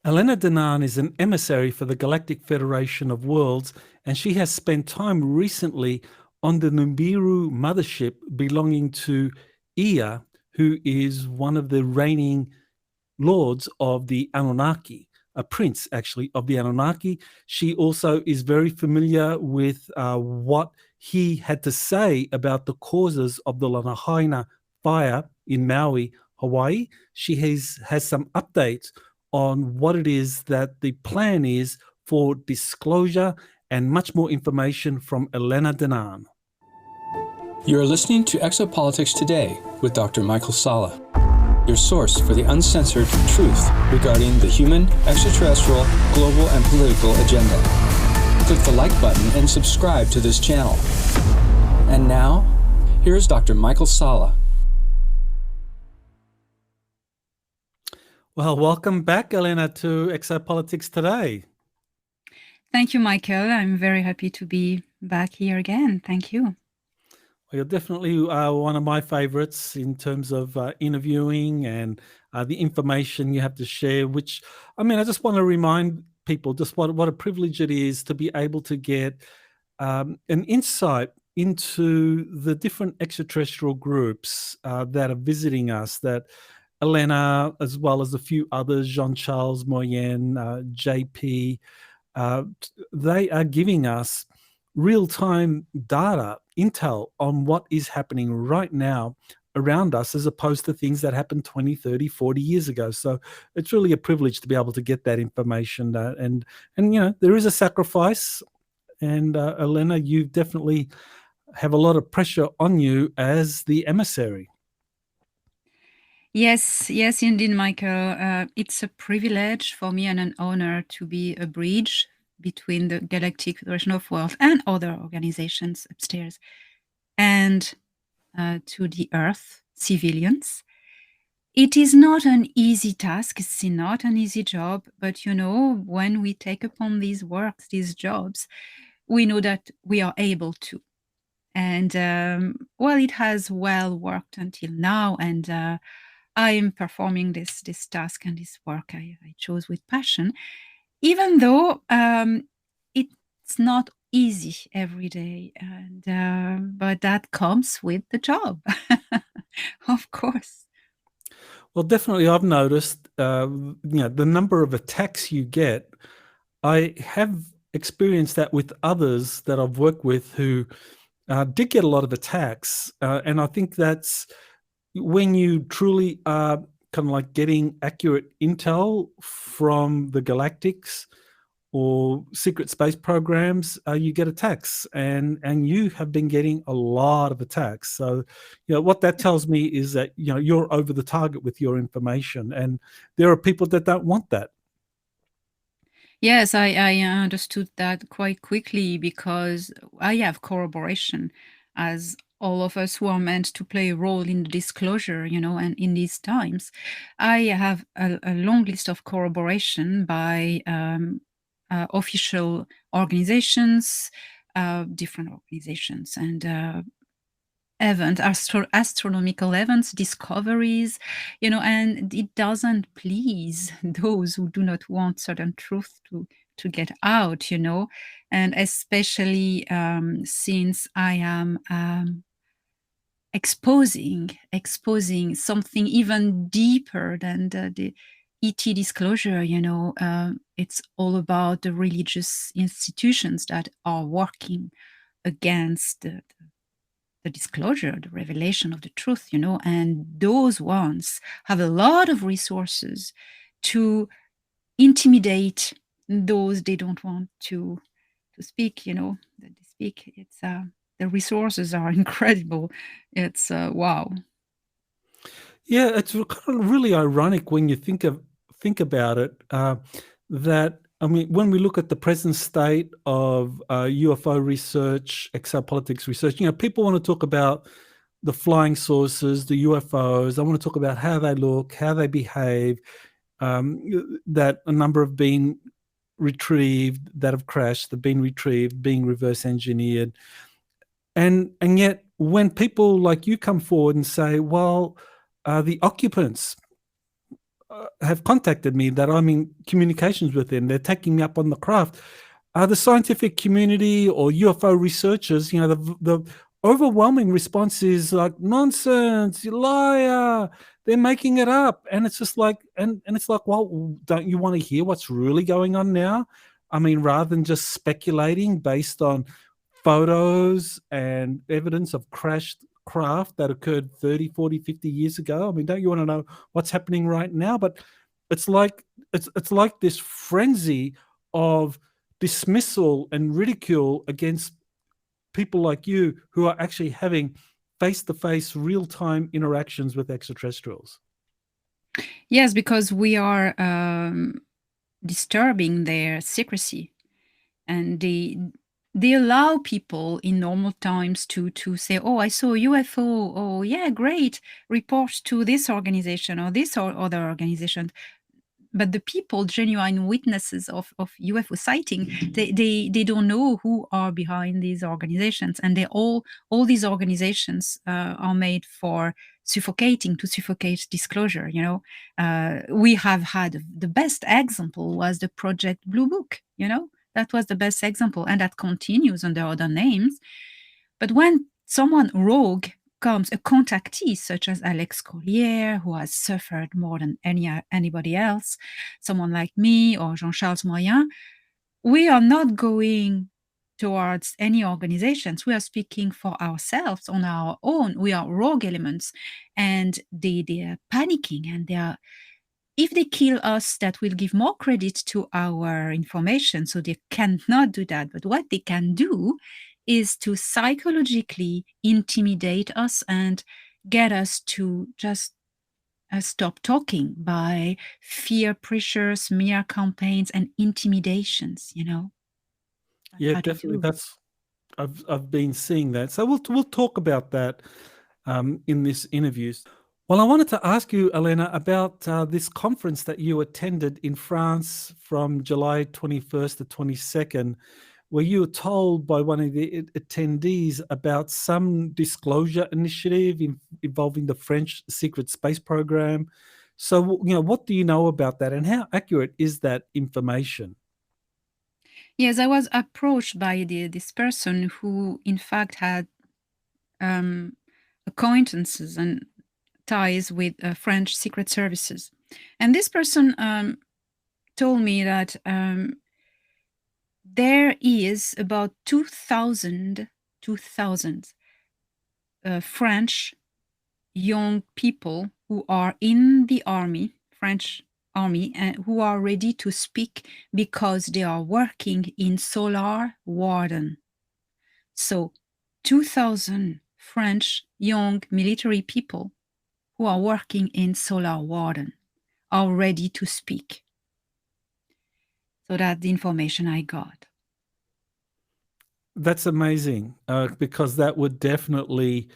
Elena Danaan is an emissary for the Galactic Federation of Worlds, and she has spent time recently on the Nibiru mothership belonging to Ea, who is one of the reigning lords of the Anunnaki, a prince actually of the Anunnaki. She also is very familiar with what he had to say about the causes of the Lahaina fire in Maui, Hawaii. She has some updates on what it is that the plan is for disclosure and much more information from Elena Danaan. You're listening to Exopolitics Today with Dr. Michael Salla, your source for the uncensored truth regarding the human, extraterrestrial, global, and political agenda. Click the like button and subscribe to this channel. And now, here's Dr. Michael Salla. Well, welcome back, Elena, to Exopolitics Today. Thank you, Michael. I'm very happy to be back here again. Thank you. Well, you're definitely one of my favorites in terms of interviewing and the information you have to share, which, I mean, I just want to remind people just what a privilege it is to be able to get an insight into the different extraterrestrial groups that are visiting us, that Elena, as well as a few others, Jean-Charles Moyen, JP, they are giving us real-time data, intel on what is happening right now around us, as opposed to things that happened 20, 30, 40 years ago. So it's really a privilege to be able to get that information. And you know, there is a sacrifice. And Elena, you definitely have a lot of pressure on you as the emissary. Yes, indeed, Michael. It's a privilege for me and an honor to be a bridge between the Galactic Federation of Worlds and other organizations upstairs and to the Earth civilians. It is not an easy task. It's not an easy job. But, you know, when we take upon these works, these jobs, we know that we are able to. And, well, it has well worked until now. And I am performing this task and this work I chose with passion, even though it's not easy every day. And but that comes with the job, of course. Well, definitely, I've noticed, you know, the number of attacks you get. I have experienced that with others that I've worked with who did get a lot of attacks, and I think that's when you truly are kind of like getting accurate intel from the galactics or secret space programs, you get attacks, and you have been getting a lot of attacks. So, you know, what that tells me is that, you know, you're over the target with your information, and there are people that don't want that. Yes, I understood that quite quickly because I have corroboration, as all of us who are meant to play a role in the disclosure, you know, and in these times, I have a long list of corroboration by official organizations, different organizations, and events, astronomical events, discoveries, you know, and it doesn't please those who do not want certain truth to get out, you know, and especially since I am exposing something even deeper than the ET disclosure, you know. It's all about the religious institutions that are working against the disclosure, the revelation of the truth, you know, and those ones have a lot of resources to intimidate those they don't want to speak, you know, that they speak. It's the resources are incredible. It's wow. Yeah, it's kind of really ironic when you think about it, that, I mean, when we look at the present state of UFO research, exopolitics research, you know, people want to talk about the flying saucers, the UFOs. They want to talk about how they look, how they behave, that a number have been retrieved, that have crashed, that have been retrieved, being reverse engineered. And yet when people like you come forward and say, well, the occupants have contacted me that I'm in communications with them. They're taking me up on the craft. The scientific community or UFO researchers, the overwhelming response is like, nonsense, you liar, they're making it up. And it's just like, and it's like, well, don't you want to hear what's really going on now? I mean, rather than just speculating based on photos and evidence of crashed craft that occurred 30, 40, 50 years ago. I mean, don't you want to know what's happening right now? But it's like it's like this frenzy of dismissal and ridicule against people like you who are actually having face-to-face real-time interactions with extraterrestrials. Yes, because we are disturbing their secrecy, and they allow people in normal times to say, oh, I saw a UFO, oh yeah, great, report to this organization or this or other organization. But the people, genuine witnesses of UFO sighting, they don't know who are behind these organizations, and they all these organizations are made for to suffocate disclosure. We have had the best example was the Project Blue Book. That was the best example, and that continues under other names. But when someone rogue comes, a contactee such as Alex Collier, who has suffered more than anybody else, someone like me or Jean-Charles Moyen, we are not going towards any organizations. We are speaking for ourselves on our own. We are rogue elements, and they are panicking, and they are. If they kill us, that will give more credit to our information. So they cannot do that. But what they can do is to psychologically intimidate us and get us to just stop talking by fear pressures, smear campaigns, and intimidations. That's Yeah, how they definitely. do. I've been seeing that. So we'll talk about that in this interview. Well, I wanted to ask you, Elena, about this conference that you attended in France from July 21st to 22nd, where you were told by one of the attendees about some disclosure initiative involving the French secret space program. So, what do you know about that, and how accurate is that information? Yes, I was approached by this person who, in fact, had acquaintances and ties with French secret services. And this person told me that there is about 2,000 French young people who are in the army, French army, and who are ready to speak because they are working in Solar Warden. So 2,000 French young military people who are working in Solar Warden are ready to speak. So that's the information I got. That's amazing, because that would definitely,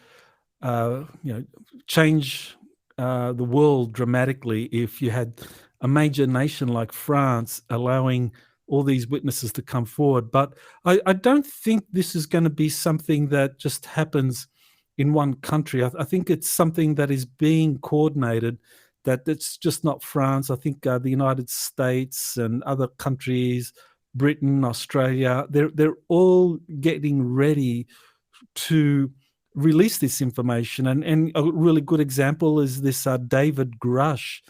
change the world dramatically if you had a major nation like France allowing all these witnesses to come forward. But I don't think this is going to be something that just happens in one country. I think it's something that is being coordinated, that it's just not France. I think the United States and other countries, Britain, Australia, they're all getting ready to release this information. And a really good example is this David Grush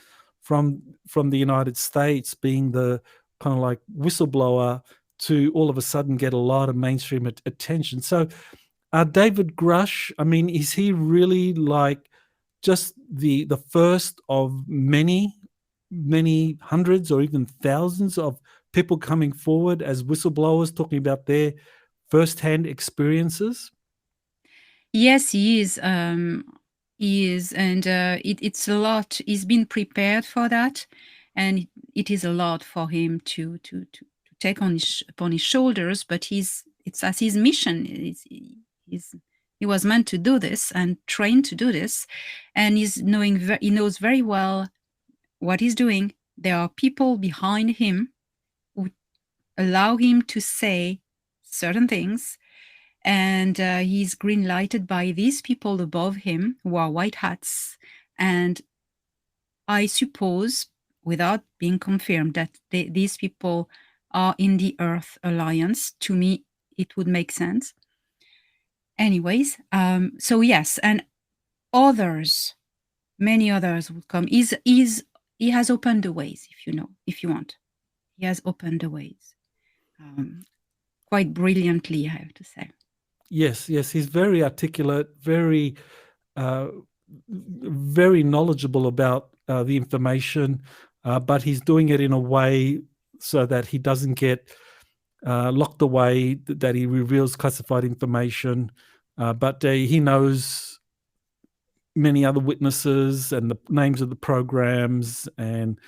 from the United States being the kind of like whistleblower to all of a sudden get a lot of mainstream attention. So David Grush, I mean, is he really like just the first of many hundreds or even thousands of people coming forward as whistleblowers talking about their first-hand experiences? Yes, he is. He is, and it's a lot. He's been prepared for that, and it is a lot for him to take upon his shoulders. But it's as his mission. He was meant to do this and trained to do this, and he knows very well what he's doing. There are people behind him who allow him to say certain things, and he's green lighted by these people above him who are white hats. And I suppose without being confirmed that these people are in the Earth Alliance. To me, it would make sense. Anyways, so yes, and others, many others would come. He has opened the ways, if you want. He has opened the ways. Quite brilliantly, I have to say. Yes, he's very articulate, very very knowledgeable about the information, but he's doing it in a way so that he doesn't get locked away, that he reveals classified information, but he knows many other witnesses and the names of the programs and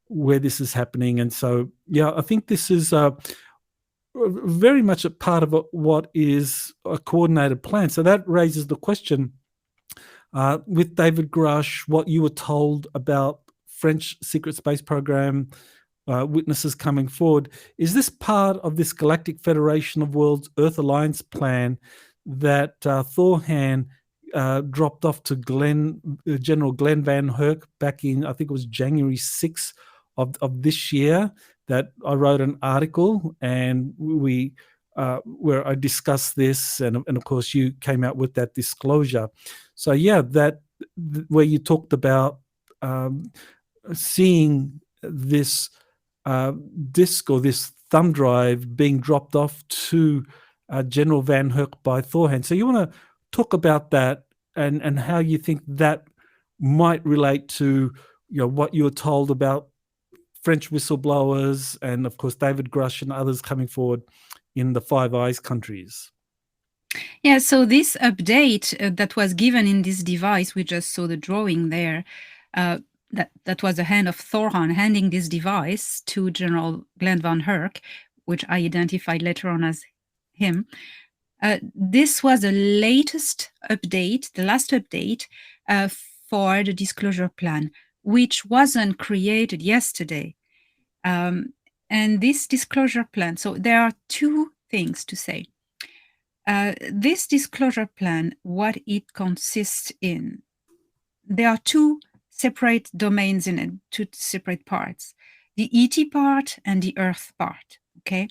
where this is happening. And so, yeah, I think this is very much a part of what is a coordinated plan. So that raises the question, with David Grush, what you were told about French secret space program, witnesses coming forward, is this part of this Galactic Federation of Worlds Earth Alliance plan that Thorhan dropped off to General Glenn Van Herk back in, I think it was January 6th of this year, that I wrote an article and we where I discussed this, and of course you came out with that disclosure. So yeah, where you talked about seeing this disk or this thumb drive being dropped off to General Van Herk by Thorhan. So you want to talk about that and how you think that might relate to what you were told about French whistleblowers and of course David Grush and others coming forward in the Five Eyes countries. Yeah, so this update that was given in this device, we just saw the drawing there, that was the hand of Thorhan handing this device to General Glenn Van Herk, which I identified later on as him. This was the latest update, the last update for the disclosure plan, which wasn't created yesterday. And this disclosure plan, so there are two things to say. This disclosure plan, what it consists in, there are two separate domains in it, two separate parts, the ET part and the Earth part, okay?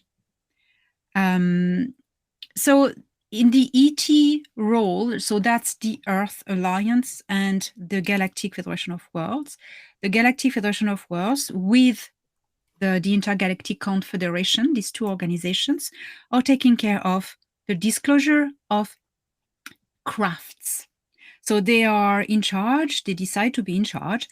So in the ET role, so that's the Earth Alliance and the Galactic Federation of Worlds. The Galactic Federation of Worlds with the Intergalactic Confederation, these two organizations, are taking care of the disclosure of crafts. So they are in charge, they decide to be in charge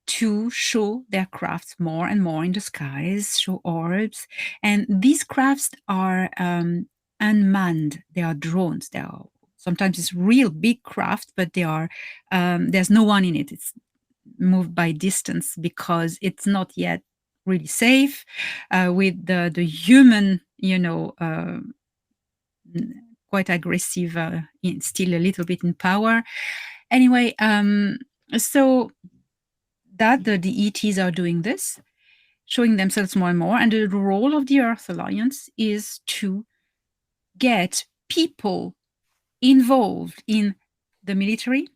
to show their crafts more and more in the skies, show orbs. And these crafts are unmanned, they are drones. They are sometimes it's real big craft, but they are there's no one in it. It's moved by distance because it's not yet really safe with the human, quite aggressive, still a little bit in power. Anyway, so that the ETs are doing this, showing themselves more and more. And the role of the Earth Alliance is to get people involved in the military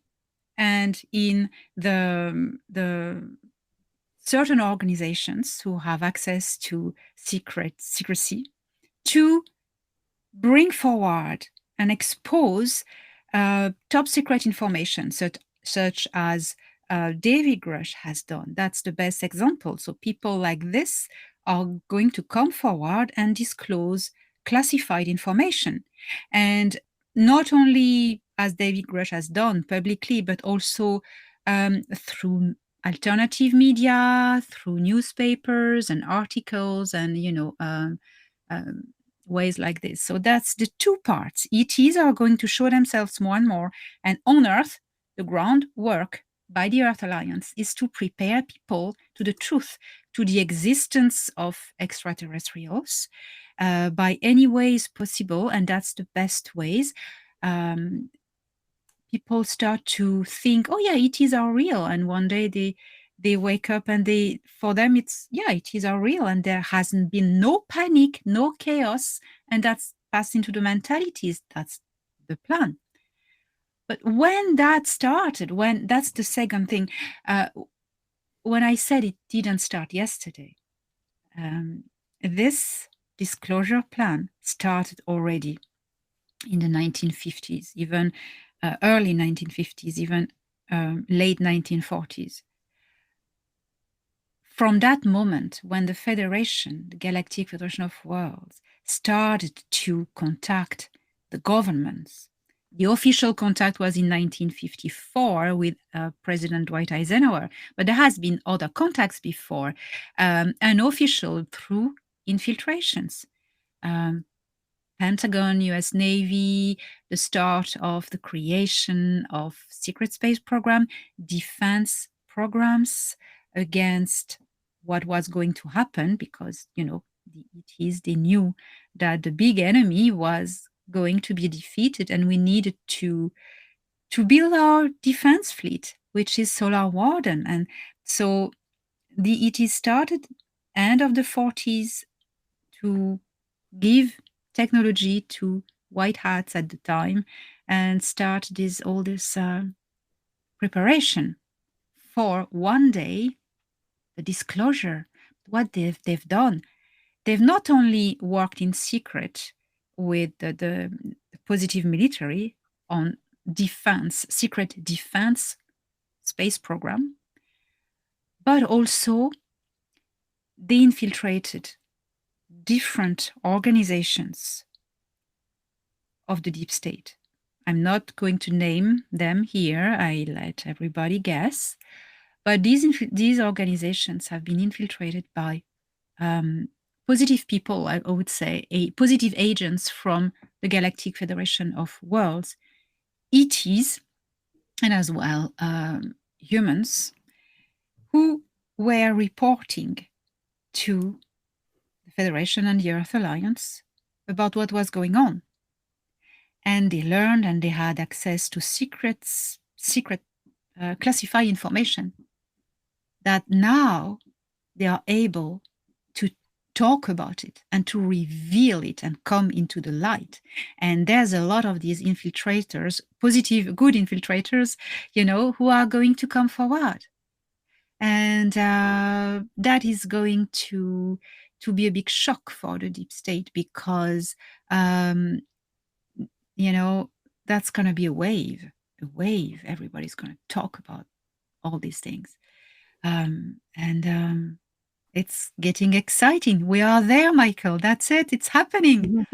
and in the certain organizations who have access to secrecy to bring forward and expose top secret information, such as David Grush has done. That's the best example. So people like this are going to come forward and disclose classified information. And not only as David Grush has done publicly, but also through alternative media, through newspapers and articles and, ways like this. So that's the two parts. ETs are going to show themselves more and more. And on Earth, the groundwork by the Earth Alliance is to prepare people to the truth, to the existence of extraterrestrials by any ways possible. And that's the best ways. People start to think, oh yeah, ETs are real. And one day they wake up and for them ETs are real, and there hasn't been no panic, no chaos, and that's passed into the mentalities. That's the plan. But when that started, that's the second thing, when I said it didn't start yesterday, this disclosure plan started already in the 1950s, even early 1950s, even late 1940s. From that moment, when the Federation, the Galactic Federation of Worlds, started to contact the governments, the official contact was in 1954 with President Dwight Eisenhower, but there has been other contacts before, unofficial through infiltrations. Pentagon, US Navy, the start of the creation of secret space program, defense programs against what was going to happen, because, you know, the ETs, they knew that the big enemy was going to be defeated, and we needed to build our defense fleet, which is Solar Warden. And so the ET started end of the 40s to give technology to white hats at the time and start all this preparation for one day the disclosure. What they've done, they've not only worked in secret with the positive military on defense, secret defense space program, but also they infiltrated different organizations of the deep state. I'm not going to name them here. I let everybody guess. But these organizations have been infiltrated by positive people, I would say, positive agents from the Galactic Federation of Worlds, ETs, and as well humans, who were reporting to the Federation and the Earth Alliance about what was going on. And they learned, and they had access to secret classified information that now they are able to talk about it and to reveal it and come into the light. And there's a lot of these infiltrators, positive, good infiltrators, you know, who are going to come forward. And that is going to be a big shock for the deep state, because you know, that's going to be a wave. Everybody's going to talk about all these things. It's getting exciting. We are there, Michael. That's it. It's happening.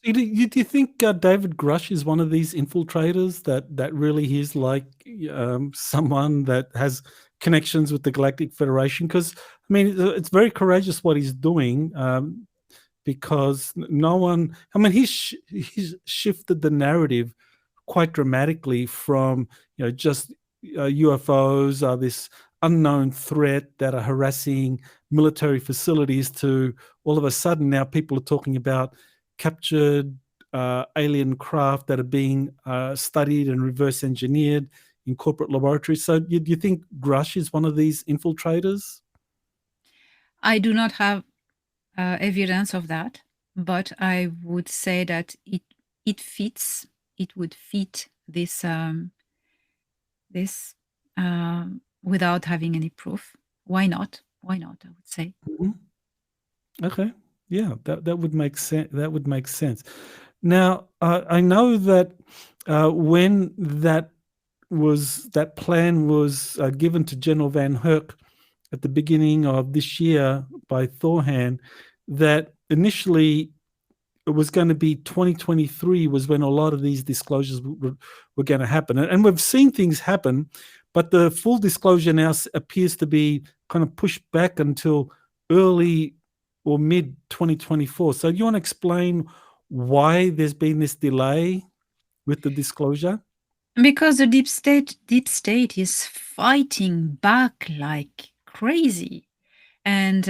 Do you think David Grush is one of these infiltrators that really is like someone that has connections with the Galactic Federation? Because, I mean, it's very courageous what he's doing, because no one, I mean, he's shifted the narrative quite dramatically from, you know, just UFOs are this unknown threat that are harassing military facilities to all of a sudden now people are talking about captured alien craft that are being studied and reverse engineered in corporate laboratories. So do you think Grush is one of these infiltrators? I do not have evidence of that, but I would say that it would fit this without having any proof. Why not? I would say. Mm-hmm. Okay, yeah, that would make sense. That would make sense. Now, I know that when that plan was given to General Van Herk at the beginning of this year by Thorhan, that initially it was going to be 2023 was when a lot of these disclosures were going to happen. And we've seen things happen, but the full disclosure now appears to be kind of pushed back until early or mid 2024. So do you want to explain why there's been this delay with the disclosure? Because the deep state is fighting back like crazy, and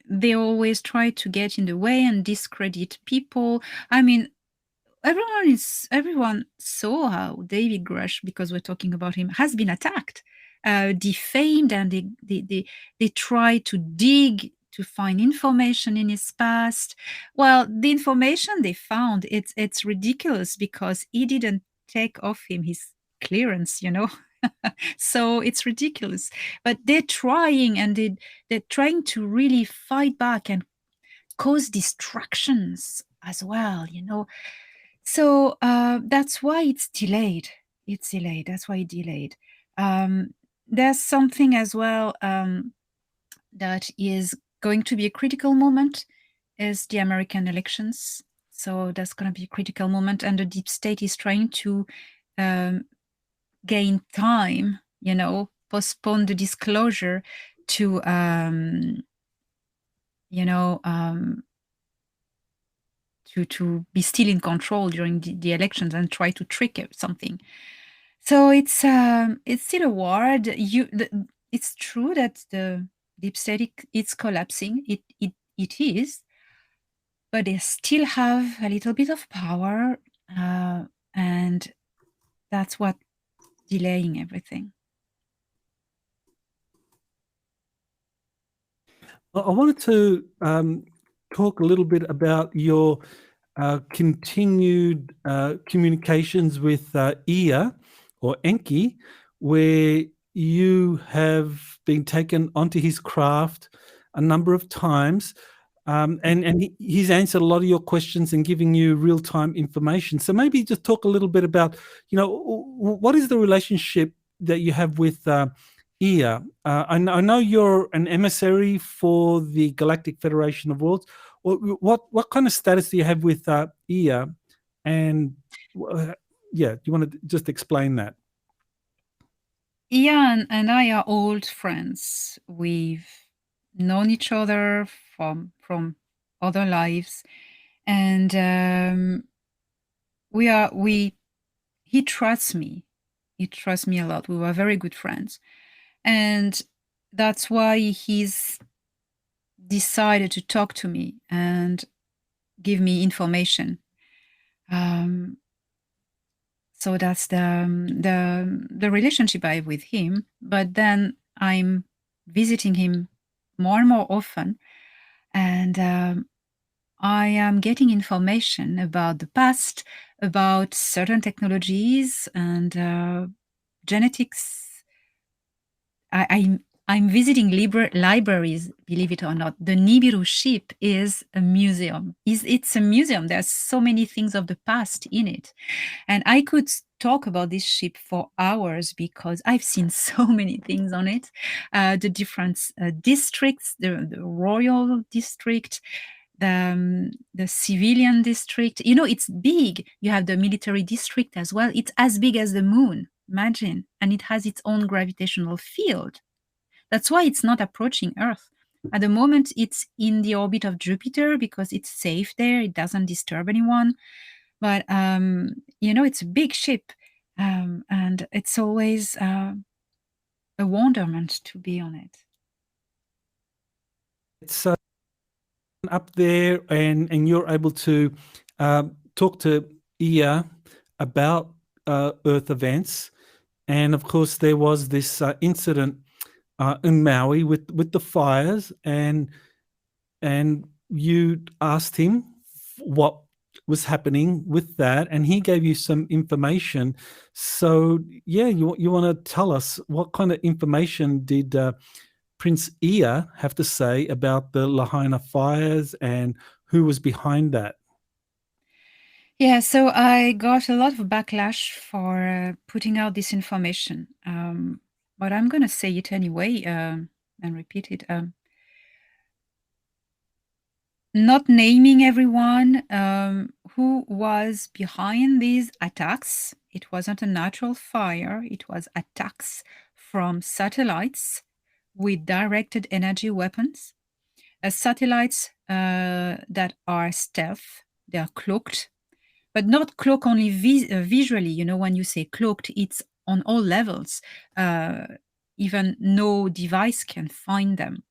they always try to get in the way and discredit people. I mean, everyone saw how David Grush, because we're talking about him, has been attacked, defamed, and they try to dig to find information in his past. Well, the information they found, it's ridiculous, because he didn't take off him his clearance, you know. So it's ridiculous. But they're trying, and they're trying to really fight back and cause distractions as well, you know. So that's why it's delayed. It's delayed. That's why it's delayed. There's something as well that is going to be a critical moment is the American elections. So that's going to be a critical moment, and the deep state is trying to gain time, you know, postpone the disclosure to, you know, to be still in control during the elections and try to trick something. So it's still a war. It's true that the deep state is collapsing. It is, but they still have a little bit of power, and that's what delaying everything. I wanted to talk a little bit about your continued communications with Ia or Enki, where you have been taken onto his craft a number of times. And he's answered a lot of your questions and giving you real-time information. So maybe just talk a little bit about, you know, what is the relationship that you have with Ia? I know you're an emissary for the Galactic Federation of Worlds. What kind of status do you have with Ia? And yeah, do you want to just explain that? Ian and I are old friends. We've known each other from other lives, and he trusts me. He trusts me a lot. We were very good friends, and that's why he's decided to talk to me and give me information. So that's the relationship I have with him. But then I'm visiting him more and more often, and I am getting information about the past, about certain technologies and genetics. I'm visiting libraries, believe it or not. The Nibiru ship is a museum. It's a museum. There's so many things of the past in it. And I could talk about this ship for hours because I've seen so many things on it. The different districts, the royal district, the civilian district. You know, it's big. You have the military district as well. It's as big as the moon, imagine. And it has its own gravitational field. That's why it's not approaching Earth. At the moment, it's in the orbit of Jupiter because it's safe there. It doesn't disturb anyone. But, you know, it's a big ship. And it's always a wonderment to be on it. It's up there, and you're able to talk to Ia about Earth events. And of course, there was this incident in Maui with the fires, and you asked him what was happening with that, and he gave you some information. So yeah, you want to tell us what kind of information did Prince Ia have to say about the Lahaina fires and who was behind that? Yeah, so I got a lot of backlash for putting out this information. But I'm going to say it anyway and repeat it. Not naming everyone who was behind these attacks. It wasn't a natural fire, it was attacks from satellites with directed energy weapons. Satellites that are stealth, they are cloaked, but not cloaked only visually. You know, when you say cloaked, it's on all levels. Even no device can find them.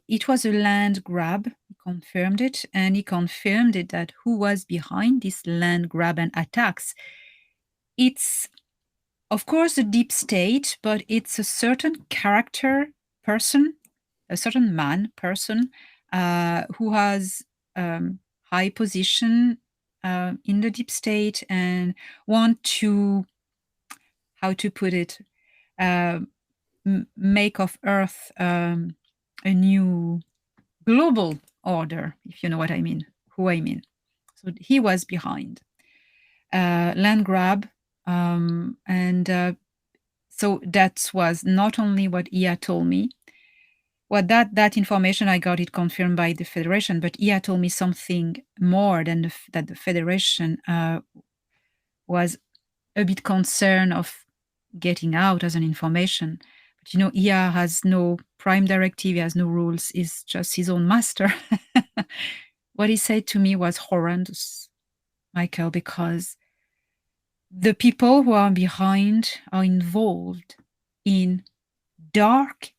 It was a land grab. He confirmed it, and he confirmed it that who was behind this land grab and attacks. It's, of course, a deep state, but it's a certain character person, a certain person who has high position in the deep state and want to how to put it, make of Earth a new global order, if you know what I mean, who I mean. So he was behind land grab, and so that was not only what IA told me. Well, that information I got it confirmed by the Federation, but IA told me something more than that the Federation was a bit concerned of getting out as an information. But IA has no prime directive, he has no rules, he's just his own master. What he said to me was horrendous, Michael, because the people who are behind are involved in dark,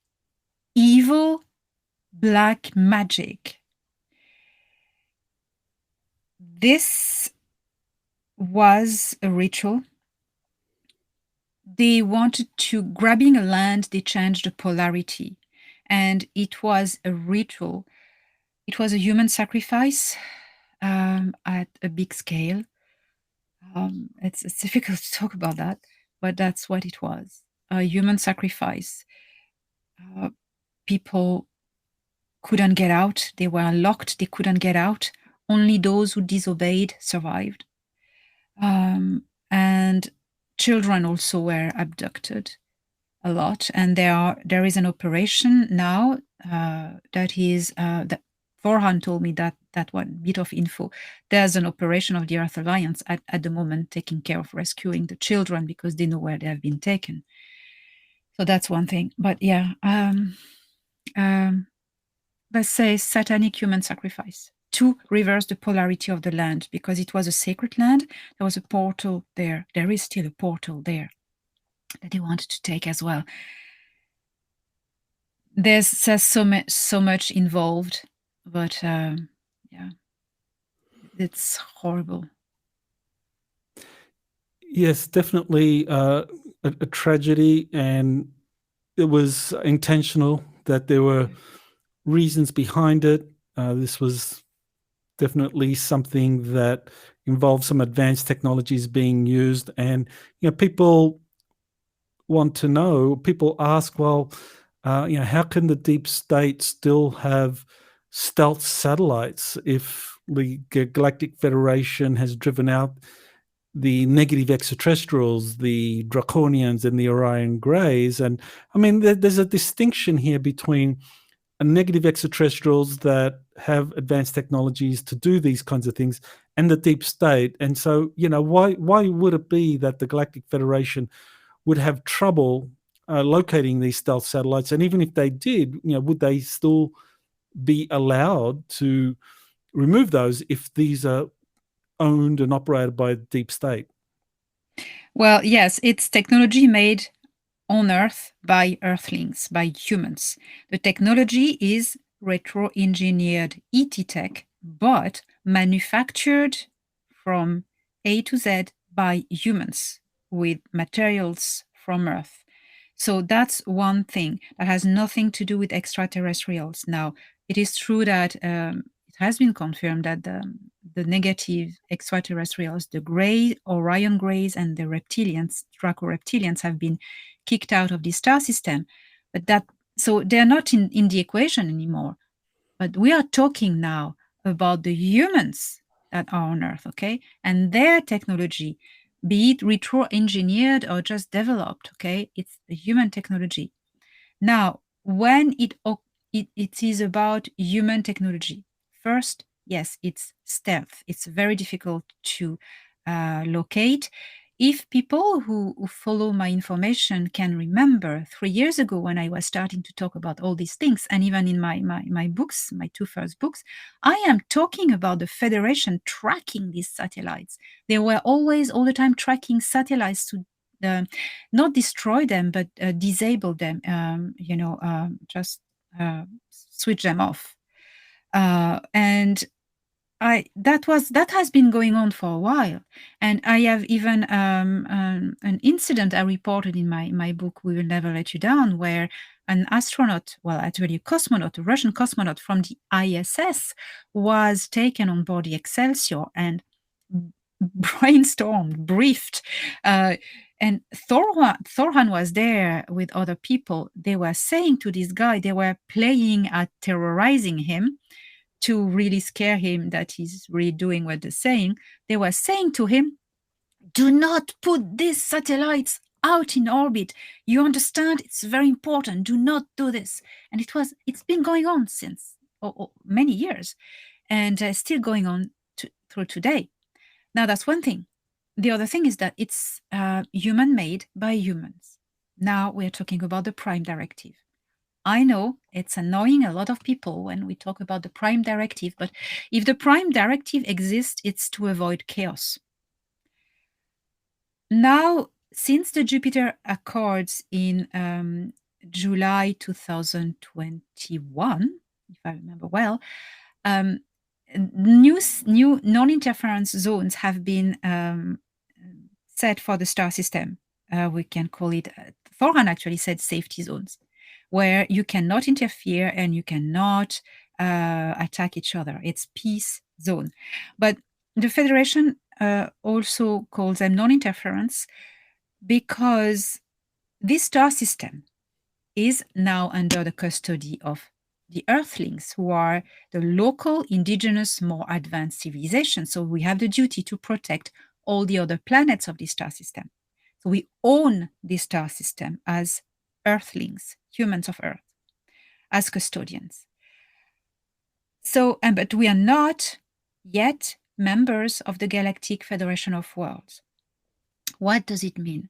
evil, black magic. This was a ritual. They wanted to, grabbing a land, they changed the polarity. And it was a ritual. It was a human sacrifice at a big scale. It's difficult to talk about that, but that's what it was, a human sacrifice. People couldn't get out. They were locked. They couldn't get out. Only those who disobeyed survived. And children also were abducted a lot. And there is an operation now that is, that Vorhan told me that one bit of info. There's an operation of the Earth Alliance at the moment taking care of rescuing the children because they know where they have been taken. So that's one thing. But yeah, let's say satanic human sacrifice to reverse the polarity of the land, because it was a sacred land. There was a portal there. There is still a portal there that they wanted to take as well. There's so much involved, but yeah, it's horrible. Yes, definitely a tragedy, and it was intentional, that there were reasons behind it. This was definitely something that involved some advanced technologies being used, and people want to know. People ask, well, how can the deep state still have stealth satellites if the Galactic Federation has driven out the negative extraterrestrials, the Draconians, and the Orion Greys? And I mean, there's a distinction here between negative extraterrestrials that have advanced technologies to do these kinds of things and the deep state. And so, why would it be that the Galactic Federation would have trouble locating these stealth satellites? And even if they did, would they still be allowed to remove those if these are owned and operated by the deep state? Well, yes, it's technology made on Earth by Earthlings, by humans. The technology is retro-engineered ET tech, but manufactured from A to Z by humans with materials from Earth. So that's one thing that has nothing to do with extraterrestrials. Now, it is true that it has been confirmed that the negative extraterrestrials, the gray Orion Greys and the reptilians, Draco reptilians, have been kicked out of the star system. But so they're not in the equation anymore. But we are talking now about the humans that are on Earth, okay? And their technology, be it retro-engineered or just developed, okay? It's the human technology. Now, when it is about human technology, first, yes, it's stealth. It's very difficult to locate. If people who follow my information can remember 3 years ago when I was starting to talk about all these things, and even in my books, my 2 first books, I am talking about the Federation tracking these satellites. They were always, all the time, tracking satellites to not destroy them, but disable them, just switch them off. And that has been going on for a while. And I have even an incident I reported in my book, We Will Never Let You Down, where an astronaut, well, actually a cosmonaut, a Russian cosmonaut from the ISS, was taken on board the Excelsior and briefed And Thorhan was there with other people. They were saying to this guy, they were playing at terrorizing him to really scare him that he's really doing what they're saying. They were saying to him, do not put these satellites out in orbit. You understand? It's very important. Do not do this. And it's been going on since many years, and still going on through today. Now, that's one thing. The other thing is that it's human-made by humans. Now we're talking about the Prime Directive. I know it's annoying a lot of people when we talk about the Prime Directive, but if the Prime Directive exists, it's to avoid chaos. Now, since the Jupiter Accords in July 2021, if I remember well, new non-interference zones have been set for the star system. We can call it, Thorhan actually said safety zones, where you cannot interfere and you cannot attack each other. It's peace zone. But the Federation also calls them non-interference because this star system is now under the custody of the Earthlings, who are the local, indigenous, more advanced civilization. So we have the duty to protect all the other planets of this star system. So we own this star system as Earthlings, humans of Earth, as custodians. So, but we are not yet members of the Galactic Federation of Worlds. What does it mean?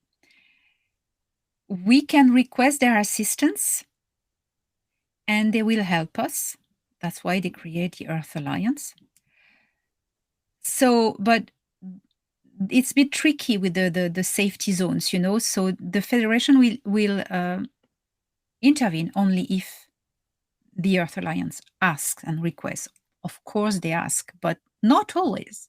We can request their assistance and they will help us. That's why they create the Earth Alliance. So, but it's a bit tricky with the safety zones, you know. So the Federation will intervene only if the Earth Alliance asks and requests. Of course they ask, but not always.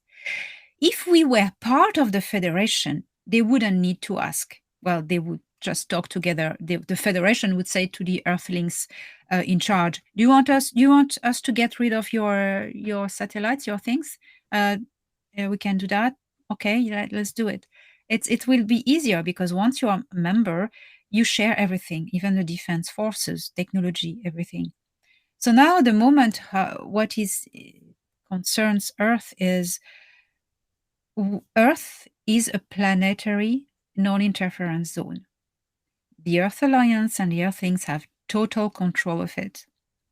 If we were part of the Federation, they wouldn't need to ask. Well, they would just talk together. The Federation would say to the Earthlings in charge, do you want us to get rid of your satellites, your things? We can do that. Okay, let's do it. It will be easier because once you're a member, you share everything, even the defense forces, technology, everything. So now the moment what is concerns Earth is a planetary non-interference zone. The Earth Alliance and the Earthlings have total control of it.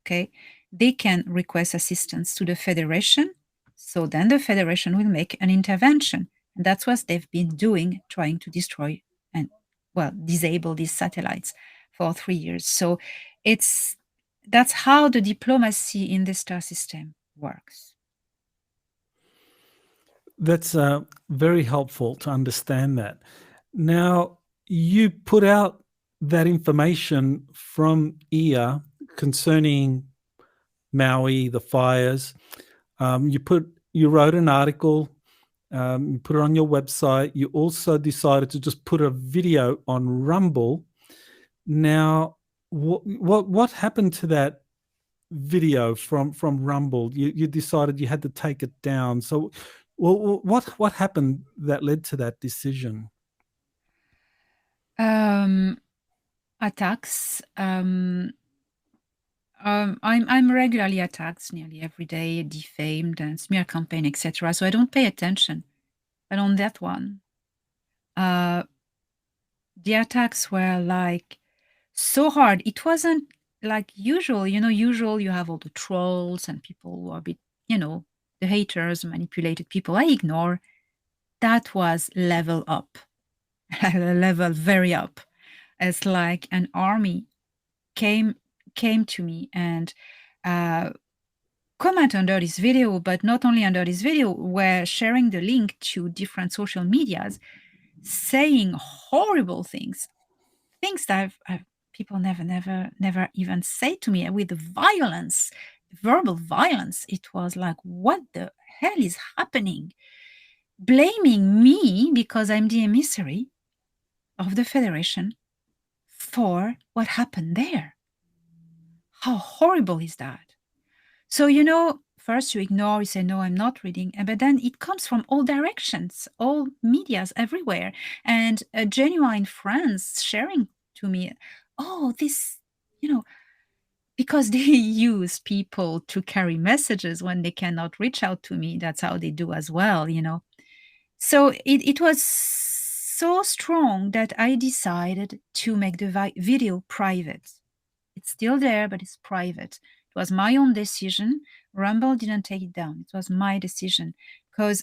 Okay, they can request assistance to the Federation. So then the Federation will make an intervention. And that's what they've been doing, trying to destroy and, well, disable these satellites for 3 years. So that's how the diplomacy in the star system works. That's very helpful to understand that. Now, you put out that information from EA concerning Maui, the fires. You wrote an article, you put it on your website. You also decided to just put a video on Rumble. Now, what happened to that video from Rumble? You decided you had to take it down. So, what happened that led to that decision? Attacks. I'm regularly attacked nearly every day, defamed and smear campaign, etc. So I don't pay attention. But on that one, the attacks were like so hard. It wasn't like usual. Usual you have all the trolls and people who are a bit, the haters, manipulated people. I ignore. That was level up, level very up. It's like an army came to me and comment under this video, but not only under this video, were sharing the link to different social medias, saying horrible things that people never even say to me, with the violence, verbal violence. It was like, what the hell is happening? Blaming me because I'm the emissary of the Federation for what happened there. How horrible is that? So, first you ignore, you say, no, I'm not reading. But then it comes from all directions, all medias, everywhere. And genuine friends sharing to me, oh, this, because they use people to carry messages when they cannot reach out to me. That's how they do as well. So it was so strong that I decided to make the video private. It's still there, but it's private. It was my own decision. Rumble didn't take it down. It was my decision because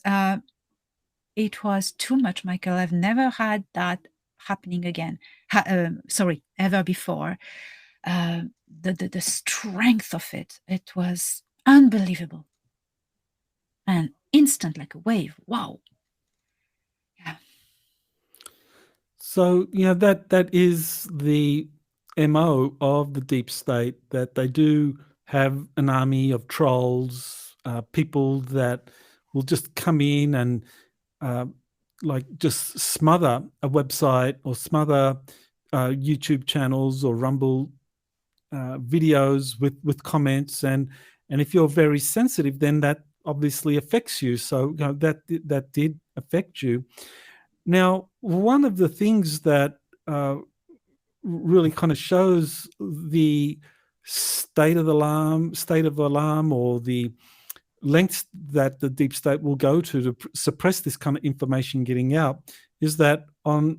it was too much, Michael. I've never had that happening again. Ever before. The strength of it was unbelievable and instant, like a wave. Wow. Yeah. So that is the MO of the deep state, that they do have an army of trolls, people that will just come in and like just smother a website or smother YouTube channels or Rumble videos with comments, and if you're very sensitive, then that obviously affects you. So that did affect you. Now, one of the things that really kind of shows the state of alarm, or the lengths that the deep state will go to suppress this kind of information getting out, is that on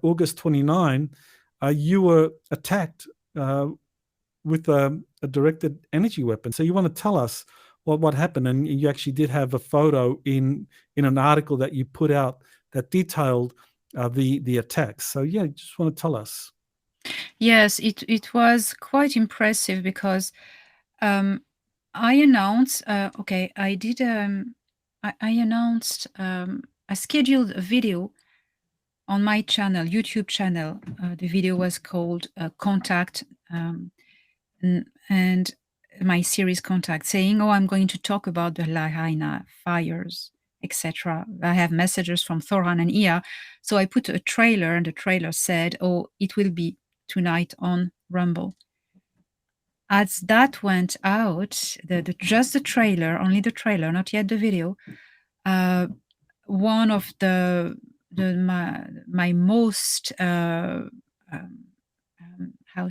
August 29, you were attacked with a directed energy weapon. So you want to tell us what happened? And you actually did have a photo in an article that you put out that detailed the attacks. So yeah, just want to tell us. Yes, it was quite impressive because I announced. I did. I announced. I scheduled a video on my channel, YouTube channel. The video was called "Contact," and my series "Contact," saying, "Oh, I'm going to talk about the Lahaina fires, etc." I have messages from Thoran and Ia, so I put a trailer, and the trailer said, "Oh, it will be tonight on Rumble." As that went out, just the trailer, only the trailer, not yet the video, one of my most how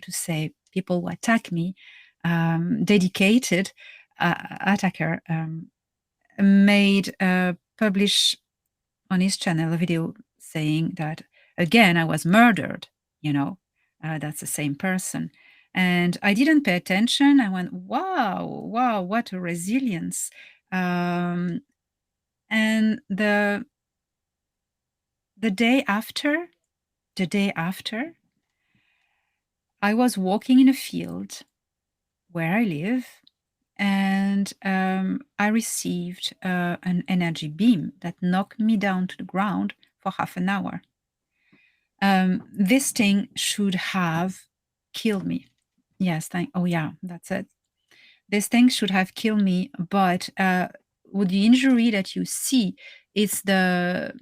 to say, people who attack me, dedicated attacker, made publish on his channel a video saying that again I was murdered. That's the same person. And I didn't pay attention. I went, wow, what a resilience. And the day after, I was walking in a field where I live, and I received an energy beam that knocked me down to the ground for half an hour. This thing should have killed me. Yes, that's it. This thing should have killed me, but with the injury that you see, it's the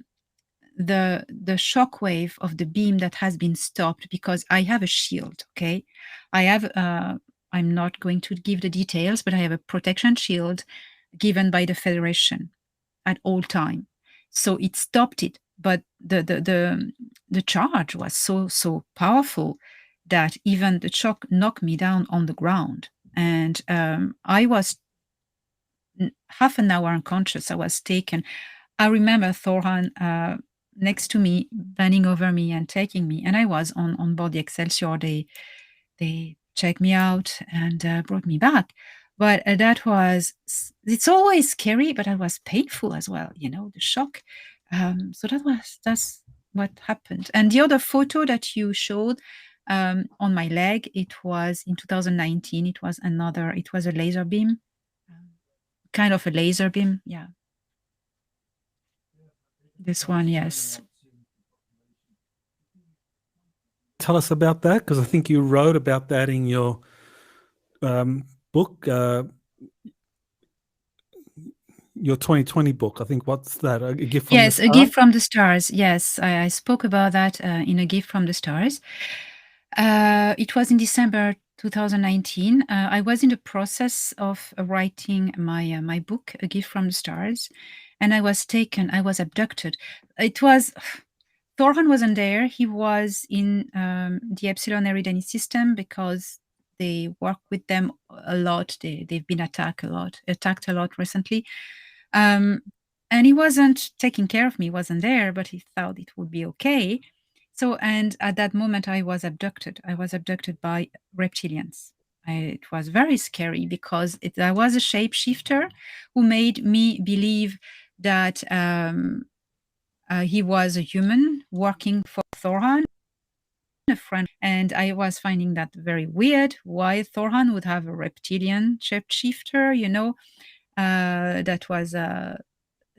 shockwave of the beam that has been stopped because I have a shield. Okay, I have. I'm not going to give the details, but I have a protection shield given by the Federation at all time, so it stopped it. But the charge was so powerful that even the shock knocked me down on the ground, and I was half an hour unconscious. I was taken. I remember Thoran next to me, bending over me and taking me, and I was on board the Excelsior. They checked me out and brought me back. But it's always scary, but it was painful as well, the shock. So that's what happened. And the other photo that you showed on my leg, it was in 2019. It was a laser beam, kind of a laser beam. Yeah. This one, yes. Tell us about that, because I think you wrote about that in your book, your 2020 book. I think, what's that? A Gift from the Stars? Yes, A Gift from the Stars. Yes, I spoke about that in A Gift from the Stars. It was in December 2019. I was in the process of writing my book, A Gift from the Stars, and I was abducted. It was Thorhan wasn't there. He was in the Epsilon Eridani system because they work with them a lot. They've been attacked a lot recently. And he wasn't taking care of me, wasn't there, but he thought it would be okay. So, and at that moment, I was abducted. I was abducted by reptilians. It was very scary because I was a shapeshifter who made me believe that he was a human working for Thorhan, a friend, and I was finding that very weird. Why Thorhan would have a reptilian shapeshifter?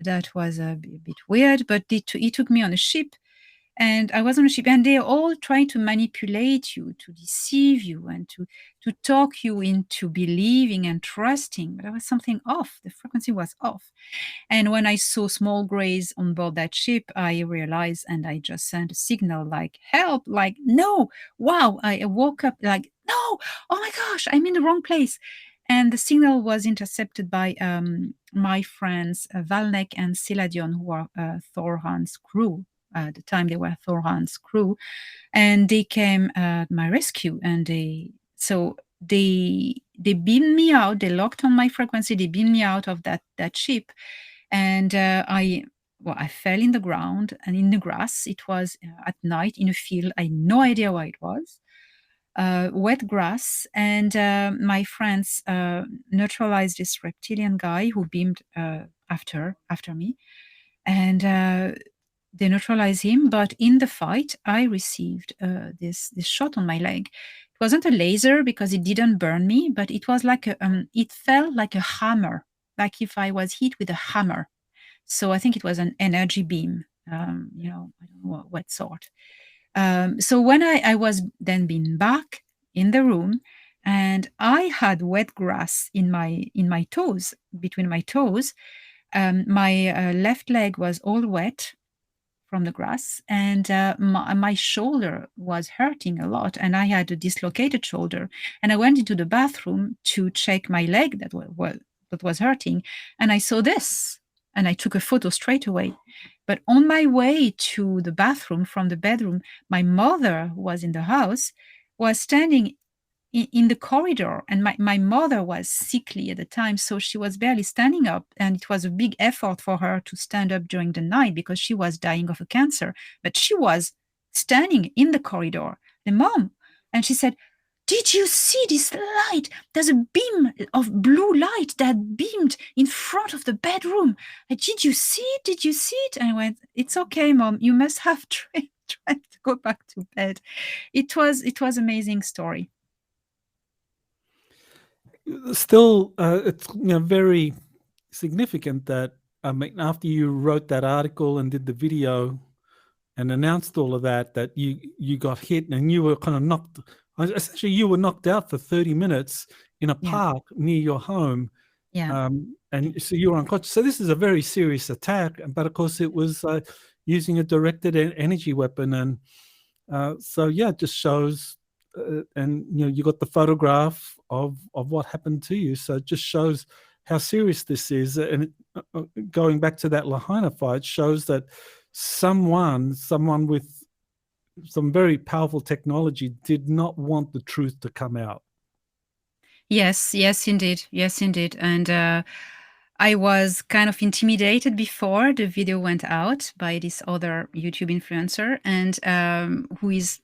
That was a bit weird. But he took me on a ship, and I was on a ship, and they all try to manipulate you, to deceive you, and to talk you into believing and trusting. But there was something off. The frequency was off. And when I saw small grays on board that ship, I realized, and I just sent a signal like, help, like, no, wow. I woke up like, no, oh my gosh, I'm in the wrong place. And the signal was intercepted by my friends Valnek and Siladion, who are Thorhan's crew. At the time, they were Thorhan's crew, and they came at my rescue. And they beamed me out. They locked on my frequency. They beamed me out of that ship, and I fell in the ground and in the grass. It was at night in a field. I had no idea where it was. Wet grass, and my friends neutralized this reptilian guy who beamed after me, and they neutralized him. But in the fight, I received this shot on my leg. It wasn't a laser because it didn't burn me, but it was like it felt like a hammer, like if I was hit with a hammer. So I think it was an energy beam. I don't know what sort. So when I was then being back in the room, and I had wet grass in my toes, between my toes, my left leg was all wet from the grass, and my shoulder was hurting a lot, and I had a dislocated shoulder. And I went into the bathroom to check my leg that was hurting, and I saw this, and I took a photo straight away. But on my way to the bathroom from the bedroom, my mother, who was in the house, was standing in the corridor, and my mother was sickly at the time, so she was barely standing up, and it was a big effort for her to stand up during the night because she was dying of a cancer. But she was standing in the corridor, the mom, and she said, "Did you see this light? There's a beam of blue light that beamed in front of the bedroom. Did you see it? Did you see it?" And I went, "It's okay, Mom. You must have tried to go back to bed." It was amazing story. Still, it's very significant that after you wrote that article and did the video and announced all of that you got hit and you were kind of knocked. Essentially, you were knocked out for 30 minutes in a park near your home. Yeah. And so you were unconscious. So this is a very serious attack, but of course it was using a directed energy weapon, and it just shows. And you got the photograph of what happened to you, so it just shows how serious this is. And going back to that Lahaina fight shows that someone with some very powerful technology did not want the truth to come out. Yes, indeed. And I was kind of intimidated before the video went out by this other YouTube influencer, and who is,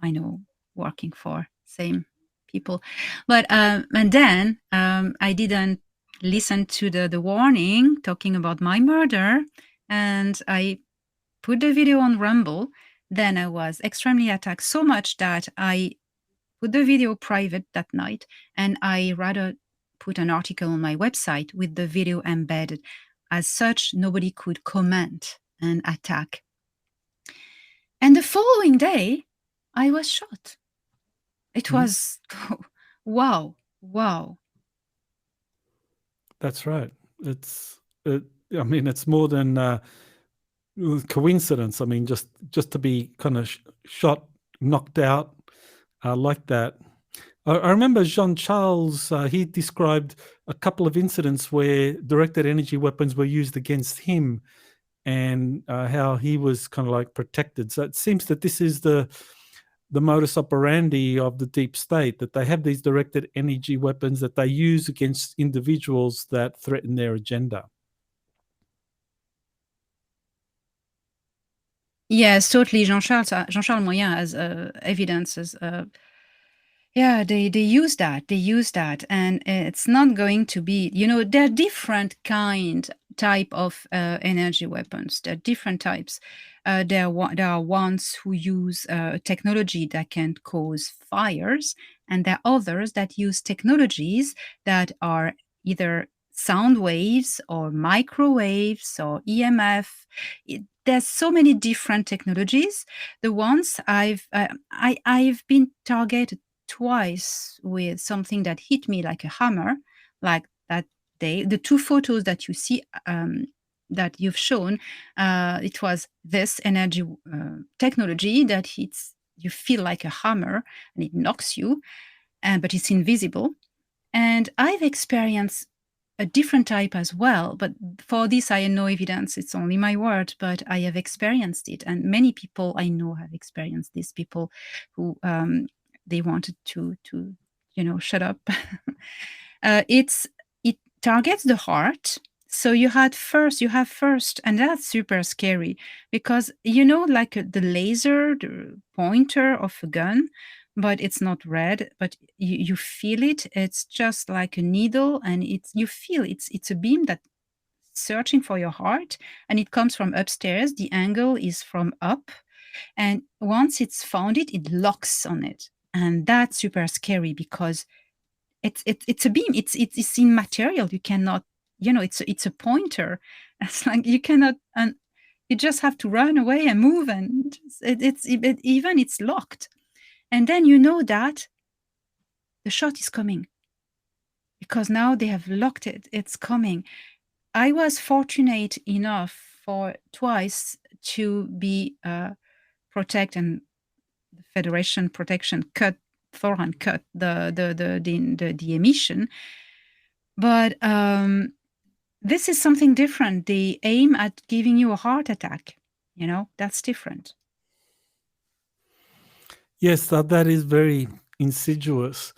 I know, working for same people. But and then I didn't listen to the warning talking about my murder, and I put the video on Rumble. Then I was extremely attacked, so much that I put the video private that night, and I rather put an article on my website with the video embedded. As such, nobody could comment and attack. And the following day, I was shot. It was, wow. That's right. It's more than coincidence. I mean, just to be kind of shot, knocked out like that. I remember Jean Charles, he described a couple of incidents where directed energy weapons were used against him, and how he was kind of like protected. So it seems that this is the modus operandi of the deep state, that they have these directed energy weapons that they use against individuals that threaten their agenda. Yes, totally. Jean-Charles Moyen has evidences. Yeah, they use that. They use that, and it's not going to be. There are different type of energy weapons. There are different types. There are ones who use technology that can cause fires, and there are others that use technologies that are either sound waves or microwaves or EMF. There's so many different technologies. The ones I've been targeted twice with something that hit me like a hammer, like that day. The two photos that you see, that you've shown, it was this energy technology that hits, you feel like a hammer and it knocks you, but it's invisible. And I've experienced a different type as well, but for this I have no evidence, it's only my word, but I have experienced it, and many people I know have experienced this. People who they wanted to shut up. It targets the heart. So you have first, and that's super scary, because like the laser, the pointer of a gun, but it's not red, but you feel it. It's just like a needle, and you feel it's a beam that's searching for your heart, and it comes from upstairs. The angle is from up, and once it's found it locks on it, and that's super scary because it's a beam. It's in material. You cannot, it's a pointer. It's like you cannot, and you just have to run away and move, and even it's locked. And then that the shot is coming, because now they have locked it. It's coming. I was fortunate enough for twice to be protect, and the Federation protection forehand cut the emission. But this is something different. They aim at giving you a heart attack. That's different. Yes, that is very insidious,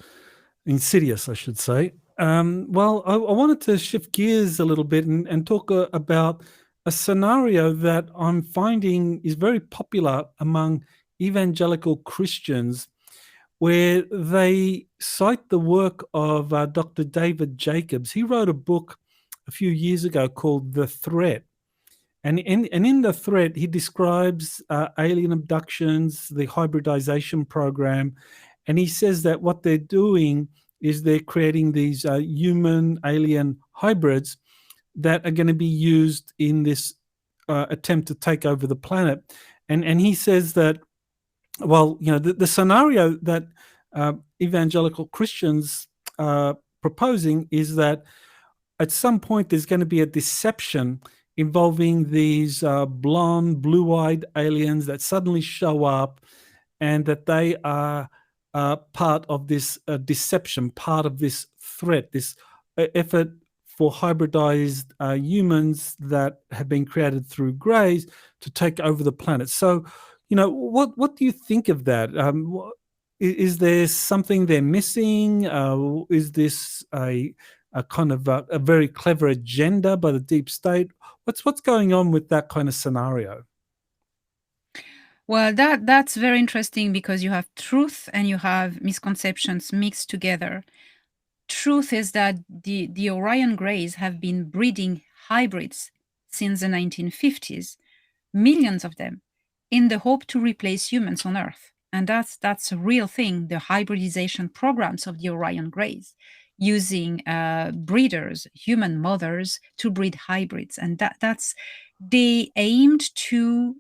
I should say. Well, I wanted to shift gears a little bit and talk about a scenario that I'm finding is very popular among evangelical Christians, where they cite the work of Dr. David Jacobs. He wrote a book a few years ago called The Threat. And in The Threat, he describes alien abductions, the hybridization program, and he says that what they're doing is they're creating these human-alien hybrids that are going to be used in this attempt to take over the planet. And he says that, well, the scenario that evangelical Christians are proposing is that at some point there's going to be a deception involving these blonde, blue-eyed aliens that suddenly show up, and that they are part of this deception, part of this threat, this effort for hybridized humans that have been created through greys to take over the planet. So, what do you think of that? Is there something they're missing? Is this a kind of a very clever agenda by the deep state? What's going on with that kind of scenario? Well, that's very interesting, because you have truth and you have misconceptions mixed together. Truth is that the Orion Greys have been breeding hybrids since the 1950s, millions of them, in the hope to replace humans on Earth. And that's a real thing, the hybridization programs of the Orion Greys, using breeders, human mothers, to breed hybrids. And that's they aimed to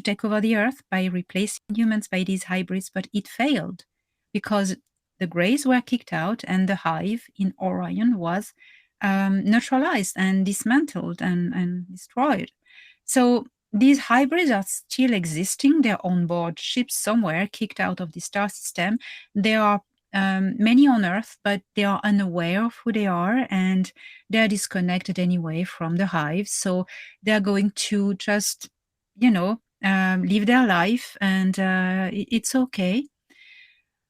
take over the Earth by replacing humans by these hybrids, but it failed, because the Greys were kicked out and the hive in Orion was neutralized and dismantled and destroyed. So these hybrids are still existing. They're on board ships somewhere, kicked out of the star system. They are many on Earth, but they are unaware of who they are, and they're disconnected anyway from the hive. So they're going to just, live their life, and it's okay.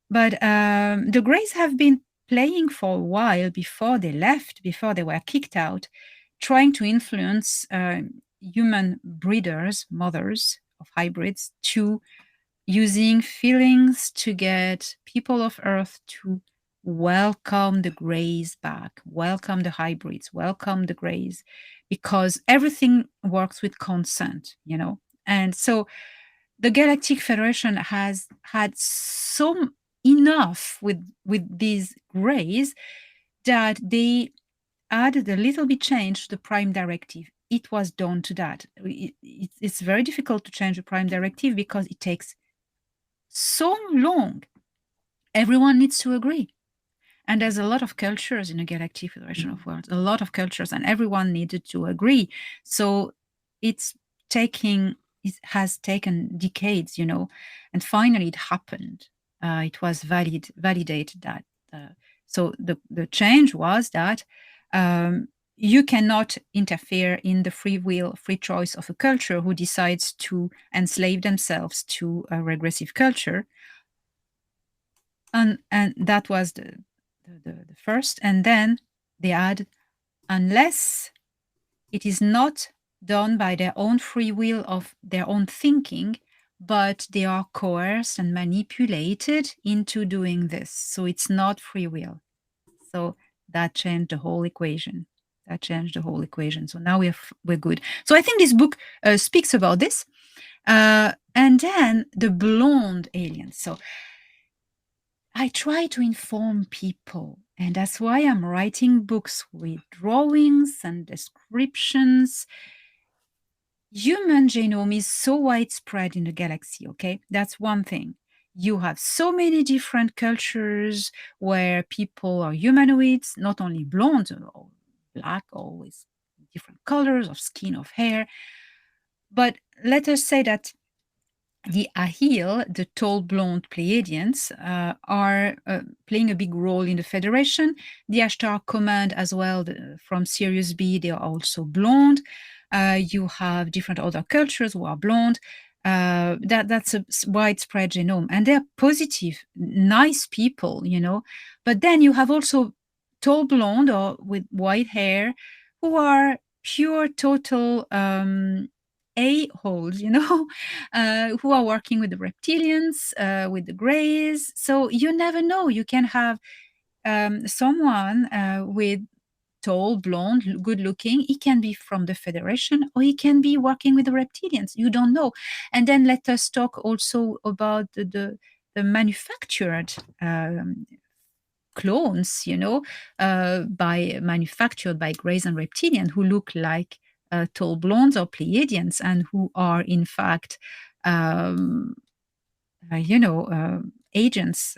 But the Greys have been playing for a while before they left, before they were kicked out, trying to influence human breeders, mothers of hybrids, to using feelings to get people of Earth to welcome the Greys back, welcome the hybrids, welcome the Greys, because everything works with consent, And so the Galactic Federation has had so enough with these Greys that they added a little bit change to the Prime Directive. It was done to that. It's very difficult to change the Prime Directive because it takes so long. Everyone needs to agree. And there's a lot of cultures in the Galactic Federation of Worlds, a lot of cultures, and everyone needed to agree. So it has taken decades, and finally it happened. It was validated that. So the change was that you cannot interfere in the free will, free choice of a culture who decides to enslave themselves to a regressive culture. And that was the first. And then they add, unless it is not done by their own free will of their own thinking, but they are coerced and manipulated into doing this. So it's not free will. So that changed the whole equation. So now we're good. So I think this book speaks about this. And then the blonde aliens. So I try to inform people, and that's why I'm writing books with drawings and descriptions. Human genome is so widespread in the galaxy, okay? That's one thing. You have so many different cultures where people are humanoids, not only blonde or black, or with different colors of skin, of hair. But let us say that the Ahil, the tall blonde Pleiadians, are playing a big role in the Federation. The Ashtar Command as well, from Sirius B, they are also blonde. You have different other cultures who are blonde. That's a widespread genome. And they're positive, nice people, But then you have also tall blonde or with white hair who are pure, total a-holes, who are working with the reptilians, with the Greys. So you never know. You can have someone with tall, blonde, good looking. He can be from the Federation, or he can be working with the reptilians. You don't know. And then let us talk also about the manufactured clones, manufactured by Greys and reptilians who look like tall blondes or Pleiadians, and who are in fact, agents,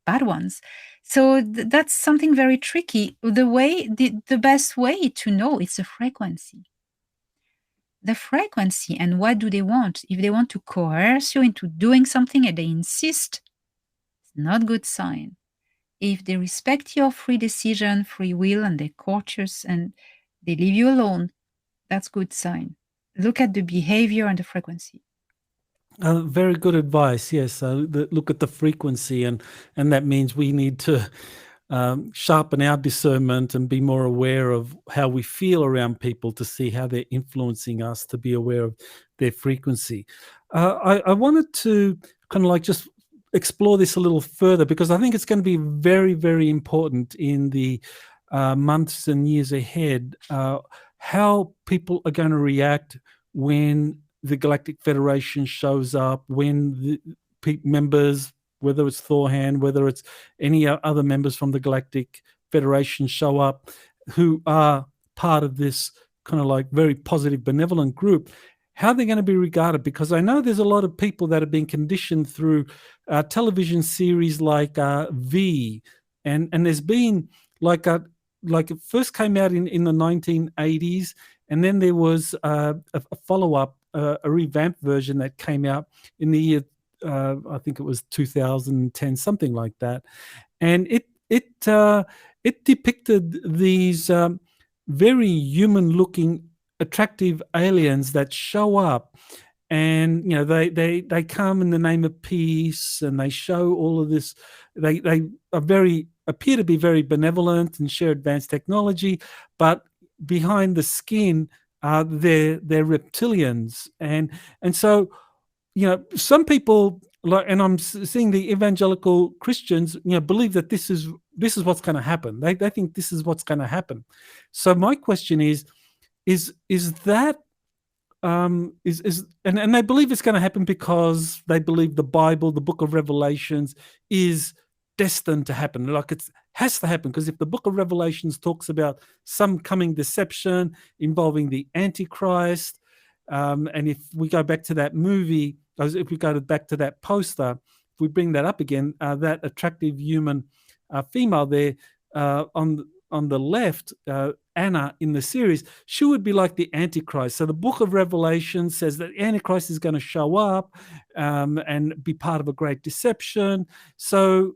bad ones. So that's something very tricky. The best way to know is the frequency. The frequency, and what do they want? If they want to coerce you into doing something and they insist, it's not a good sign. If they respect your free decision, free will, and they're courteous and they leave you alone, that's good sign. Look at the behavior and the frequency. Very good advice. Yes, look at the frequency, and that means we need to sharpen our discernment and be more aware of how we feel around people to see how they're influencing us, to be aware of their frequency. I wanted to kind of like just explore this a little further, because I think it's going to be very, very important in the months and years ahead, how people are going to react when the Galactic Federation shows up, when the members, whether it's Thorhan, whether it's any other members from the Galactic Federation show up, who are part of this kind of like very positive, benevolent group, how they're going to be regarded. Because I know there's a lot of people that have been conditioned through television series like V, and there's been like it first came out in the 1980s, and then there was a follow-up, a revamped version that came out in the year I think it was 2010, something like that, and it depicted these very human-looking, attractive aliens that show up, and they come in the name of peace, and they show all of this. They appear to be very benevolent and share advanced technology, but behind the skin, they're reptilians, and so some people, like, and I'm seeing the evangelical Christians, believe that this is what's going to happen. They think this is what's going to happen. So my question is that and they believe it's going to happen because they believe the Bible, the book of Revelations, is destined to happen. Like, it has to happen, because if the book of Revelations talks about some coming deception involving the Antichrist, and if we go back to that movie, if we go back to that poster, if we bring that up again, that attractive human female there on the left, Anna in the series, she would be like the Antichrist. So the book of Revelation says that Antichrist is going to show up and be part of a great deception. So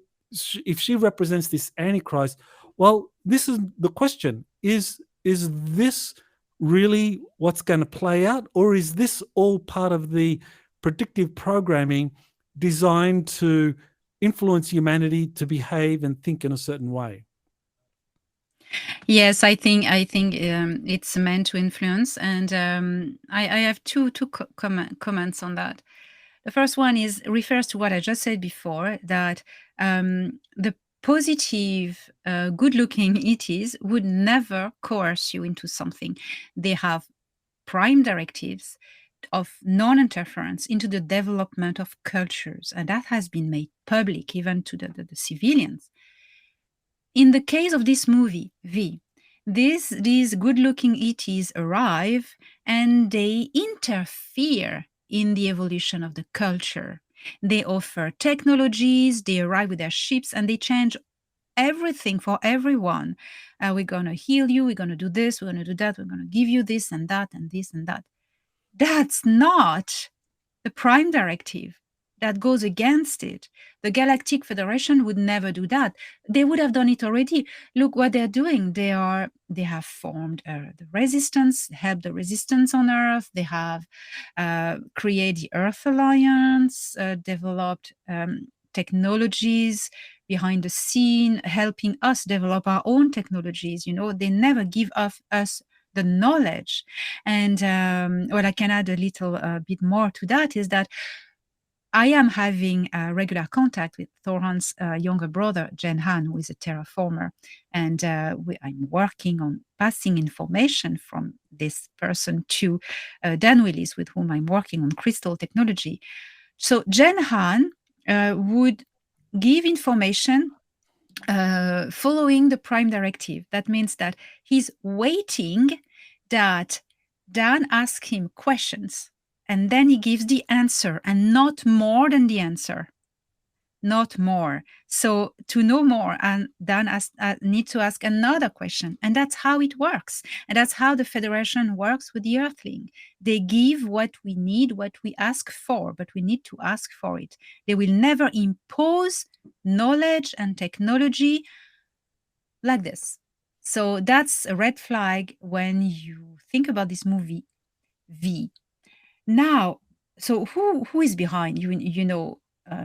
if she represents this Antichrist, well, this is the question: is this really what's going to play out, or is this all part of the predictive programming designed to influence humanity to behave and think in a certain way? Yes, I think it's meant to influence, and I have two comments on that. The first one refers to what I just said before, that the positive, good-looking ETs would never coerce you into something. They have prime directives of non-interference into the development of cultures, and that has been made public even to the civilians. In the case of this movie, V, these good-looking ETs arrive and they interfere in the evolution of the culture. They offer technologies, they arrive with their ships, and they change everything for everyone. We're going to heal you, we're going to do this, we're going to do that, we're going to give you this and that and this and that. That's not the prime directive. That goes against it. The Galactic Federation would never do that. They would have done it already. Look what they're doing. They have formed the resistance, helped the resistance on Earth. They have created the Earth Alliance, developed technologies behind the scene, helping us develop our own technologies. They never give us the knowledge. And what I can add a little bit more to that is that I am having regular contact with Thoran's younger brother, Jen Han, who is a terraformer. And I'm working on passing information from this person to Dan Willis, with whom I'm working on crystal technology. So Jen Han would give information following the prime directive. That means that he's waiting that Dan asks him questions, and then he gives the answer, and not more than the answer. Not more. So to know more, and Dan needs to ask another question. And that's how it works. And that's how the Federation works with the Earthling. They give what we need, what we ask for, but we need to ask for it. They will never impose knowledge and technology like this. So that's a red flag when you think about this movie, V. Now, so who is behind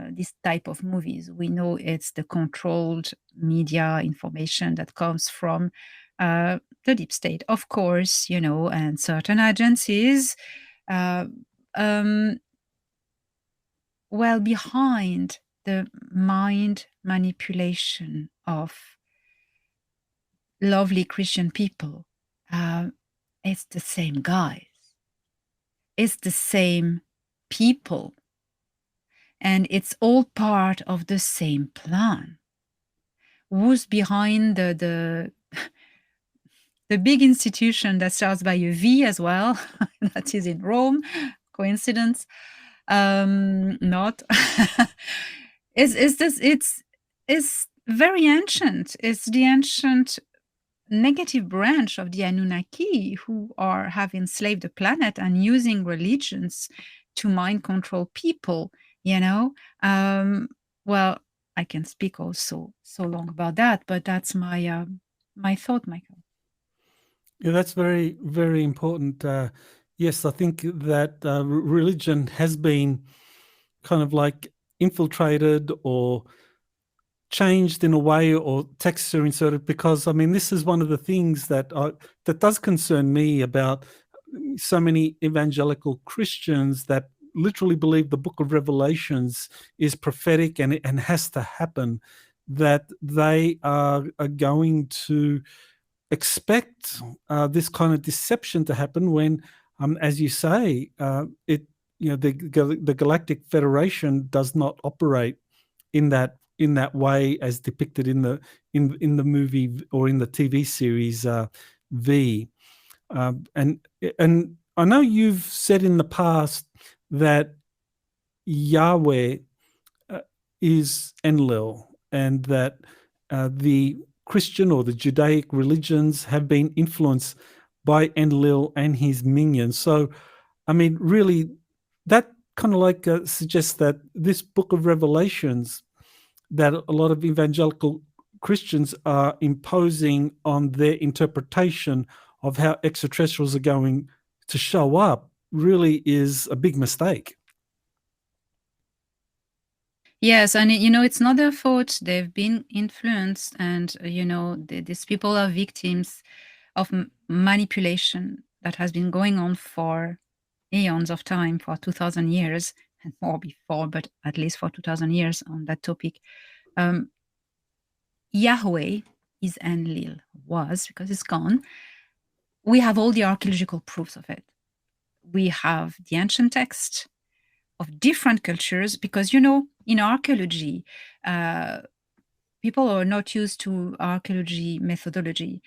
this type of movies? We know it's the controlled media information that comes from the deep state, of course, and certain agencies. Behind the mind manipulation of lovely Christian people, it's the same guys. It's the same people. And it's all part of the same plan. Who's behind the big institution that starts by a V as well? That is in Rome. Coincidence? Not. It's very ancient. It's the ancient negative branch of the Anunnaki, who have enslaved the planet and using religions to mind control people you know. Um, well, I can speak also so long about that, but that's my thought, Michael. Yeah, that's very, very important. Yes, I think that religion has been kind of like infiltrated or changed in a way, or texture inserted, because I mean this is one of the things that does concern me about so many evangelical Christians that literally believe the book of Revelations is prophetic and has to happen, that they are going to expect this kind of deception to happen when, as you say, the Galactic Federation does not operate in that way as depicted in the movie or in the TV series V. And I know you've said in the past that Yahweh uh, is Enlil, and that the Christian or the Judaic religions have been influenced by Enlil and his minions. So, I mean, really, that kind of like suggests that this book of Revelations that a lot of evangelical Christians are imposing on their interpretation of how extraterrestrials are going to show up really is a big mistake. Yes, and it's not their fault. They've been influenced, and these people are victims of manipulation that has been going on for eons of time, for 2,000 years and more before, but at least for 2,000 years on that topic. Um, Yahweh is Enlil, was, because it's gone. We have all the archaeological proofs of it. We have the ancient text of different cultures, because in archaeology, people are not used to archaeology methodology.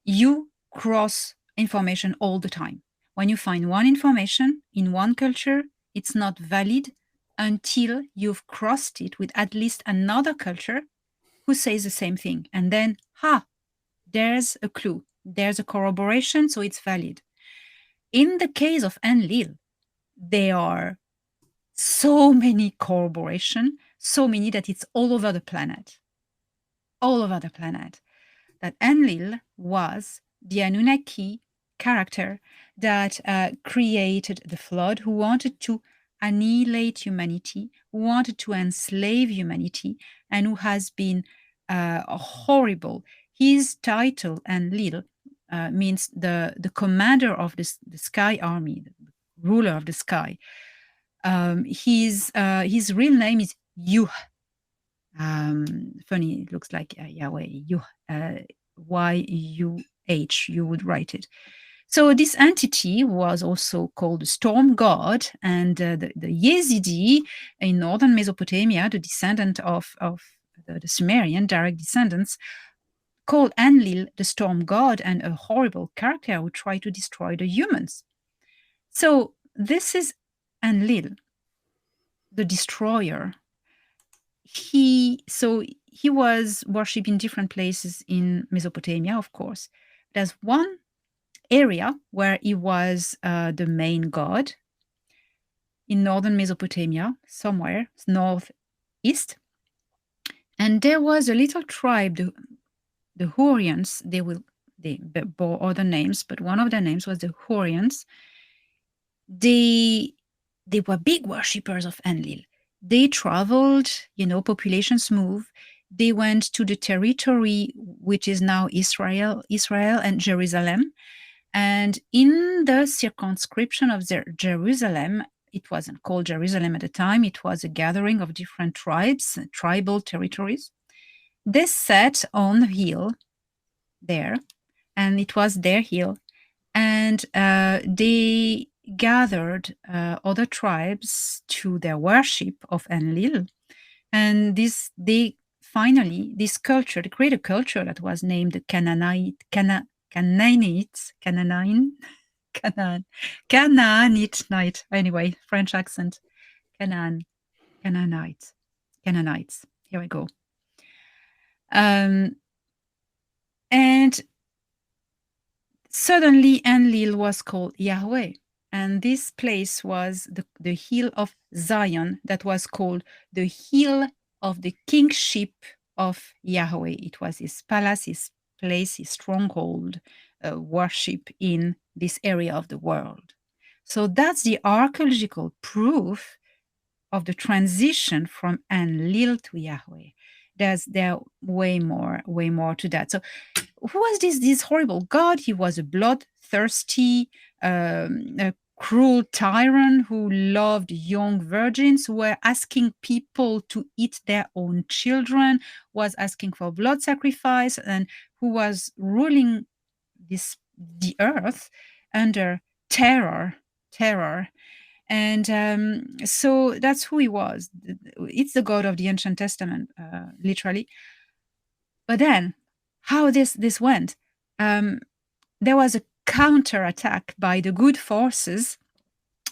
You cross information all the time. When you find one information in one culture, it's not valid until you've crossed it with at least another culture who says the same thing. And then, there's a clue, there's a corroboration, so it's valid. In the case of Enlil, there are so many corroboration, so many that it's all over the planet. All over the planet. That Enlil was the Anunnaki character that created the flood, who wanted to annihilate humanity, who wanted to enslave humanity, and who has been horrible. His title, Enlil, means the commander of the sky army, the ruler of the sky. His real name is Yuh. Funny, it looks like Yahweh. Yuh, Y-U-H. You would write it. So this entity was also called the storm god, and the Yazidi in northern Mesopotamia, the descendant of the Sumerian direct descendants, called Enlil the storm god and a horrible character who tried to destroy the humans. So this is Enlil, the destroyer. He was worshipped in different places in Mesopotamia, of course. There's one area where he was the main god in northern Mesopotamia, somewhere northeast. And there was a little tribe, the Hurrians. They bore other names, but one of their names was the Hurrians. They were big worshippers of Enlil. They traveled, populations move. They went to the territory which is now Israel and Jerusalem. And in the circumscription of Jerusalem, it wasn't called Jerusalem at the time, it was a gathering of different tribes, tribal territories. They sat on a hill there, and it was their hill. And they gathered other tribes to their worship of Enlil. And this created a culture that was named the Canaanite night. Anyway, French accent. Canaanites. Here we go. And suddenly Enlil was called Yahweh. And this place was the hill of Zion, that was called the hill of the kingship of Yahweh. It was his palace, his place, his stronghold, worship in this area of the world. So that's the archaeological proof of the transition from Enlil to Yahweh. There way more to that. So who was this horrible God? He was a bloodthirsty, a cruel tyrant who loved young virgins, who were asking people to eat their own children, was asking for blood sacrifice, and who was ruling the earth under terror. And so that's who he was. It's the God of the Ancient Testament, literally. But then, how this went? There was a counterattack by the good forces.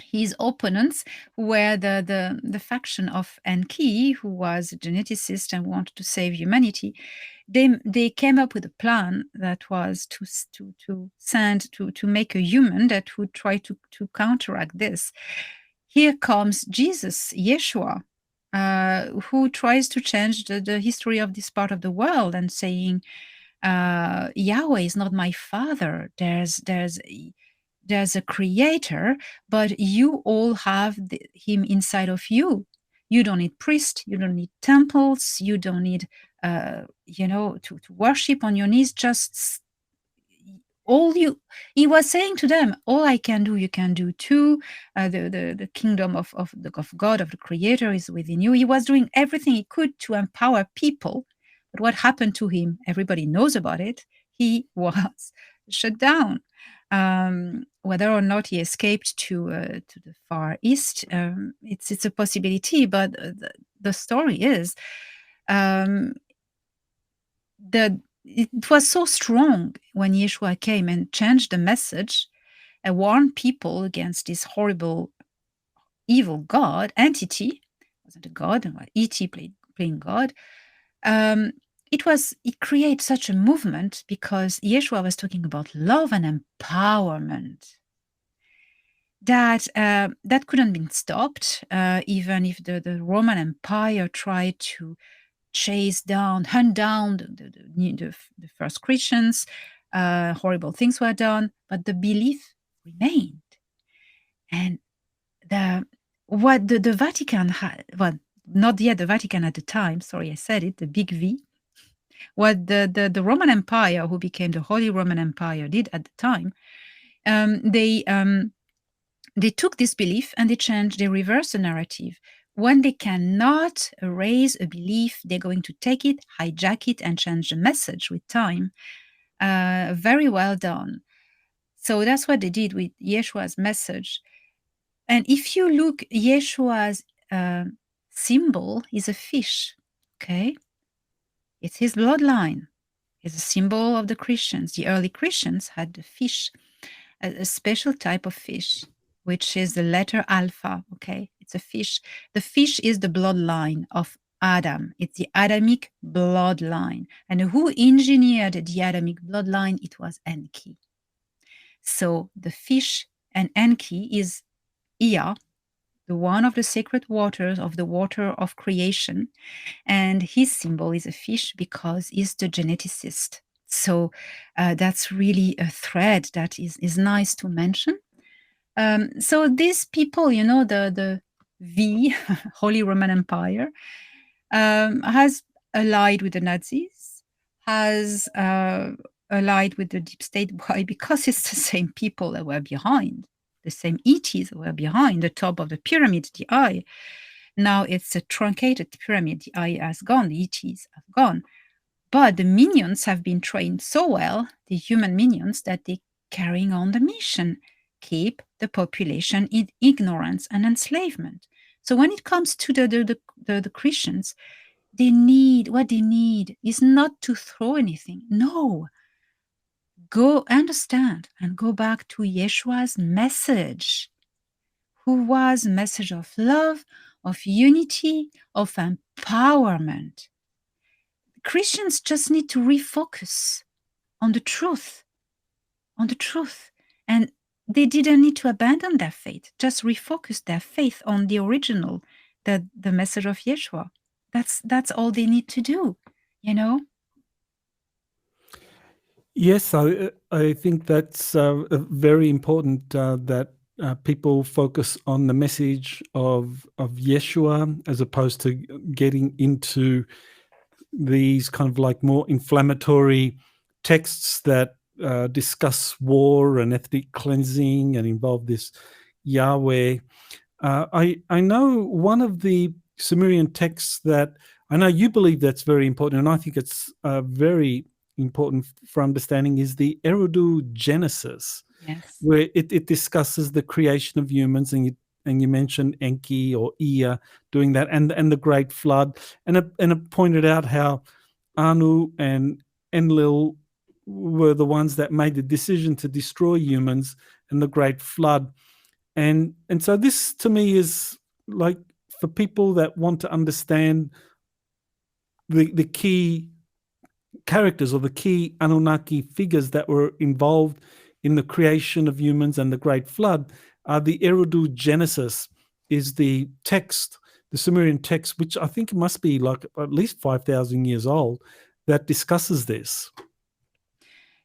His opponents, who were the faction of Enki, who was a geneticist and wanted to save humanity, they came up with a plan that was to make a human that would try to counteract this. Here comes Jesus, Yeshua, who tries to change the history of this part of the world and saying, Yahweh is not my father. There's a creator, but you all have him inside of you. You don't need priests, you don't need temples, you don't need to worship on your knees. Just he was saying to them, all I can do, you can do too. The kingdom of God, of the creator, is within you. He was doing everything he could to empower people. But what happened to him? Everybody knows about it. He was shut down. Whether or not he escaped to the Far East, it's a possibility. But the story is, it was so strong when Yeshua came and changed the message and warned people against this horrible, evil God entity. It wasn't a god, E.T. playing God. It created such a movement because Yeshua was talking about love and empowerment that couldn't be stopped, even if the Roman Empire tried to hunt down the first Christians. Horrible things were done, but the belief remained. And what the Vatican had, well, not yet the Vatican at the time, sorry, I said it, the big V, what the Roman Empire, who became the Holy Roman Empire, did at the time, they took this belief and they reversed the narrative. When they cannot erase a belief, they're going to take it, hijack it, and change the message with time. Very well done. So that's what they did with Yeshua's message. And if you look, Yeshua's symbol is a fish, okay? It's his bloodline. It's a symbol of the Christians. The early Christians had the fish, a special type of fish, which is the letter alpha, okay? It's a fish. The fish is the bloodline of Adam. It's the Adamic bloodline. And who engineered the Adamic bloodline? It was Enki. So the fish and Enki is Ea, the one of the sacred waters, of the water of creation. And his symbol is a fish because he's the geneticist. So that's really a thread that is nice to mention. So these people, the V, Holy Roman Empire, has allied with the Nazis, has allied with the deep state. Why? Because it's the same people that were behind, the same ETs that were behind the top of the pyramid, the eye. Now it's a truncated pyramid. The eye has gone, the ETs have gone. But the minions have been trained so well, the human minions, that they're carrying on the mission. Keep the population in ignorance and enslavement. So when it comes to the Christians, what they need is not to throw anything. No. Go understand and go back to Yeshua's message, who was a message of love, of unity, of empowerment. Christians just need to refocus on the truth, and they didn't need to abandon their faith, just refocus their faith on the original, the message of Yeshua. That's all they need to do, you know? Yes, I think that's very important that people focus on the message of Yeshua as opposed to getting into these kind of like more inflammatory texts that discuss war and ethnic cleansing and involve this Yahweh. I know one of the Sumerian texts that I know you believe that's very important, and I think it's very important for understanding is the Eridu Genesis, Yes. where it discusses the creation of humans, and you mentioned Enki or Ea doing that, and the Great Flood, and it pointed out how Anu and Enlil were the ones that made the decision to destroy humans and the Great Flood. And so this to me is like, for people that want to understand the key characters or the key Anunnaki figures that were involved in the creation of humans and the Great Flood, the Eridu Genesis is the text, the Sumerian text, which I think must be like at least 5,000 years old, that discusses this.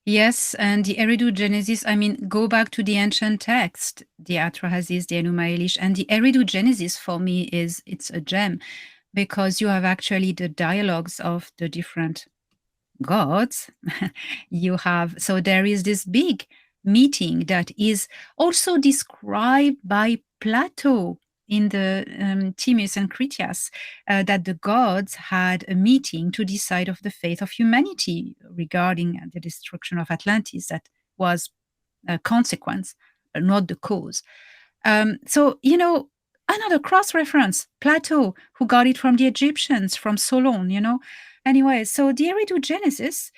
Yes, and the Eridu Genesis, I mean, go back to the ancient text, the Atrahasis, the Enuma Elish, and the Eridu Genesis for me it's a gem, because you have actually the dialogues of the different gods. So there is this big meeting that is also described by Plato in the Timaeus and Critias, that the gods had a meeting to decide of the fate of humanity regarding the destruction of Atlantis. That was a consequence, not the cause. So, another cross-reference, Plato, who got it from the Egyptians, from Solon, Anyway, so the Eridu Genesis,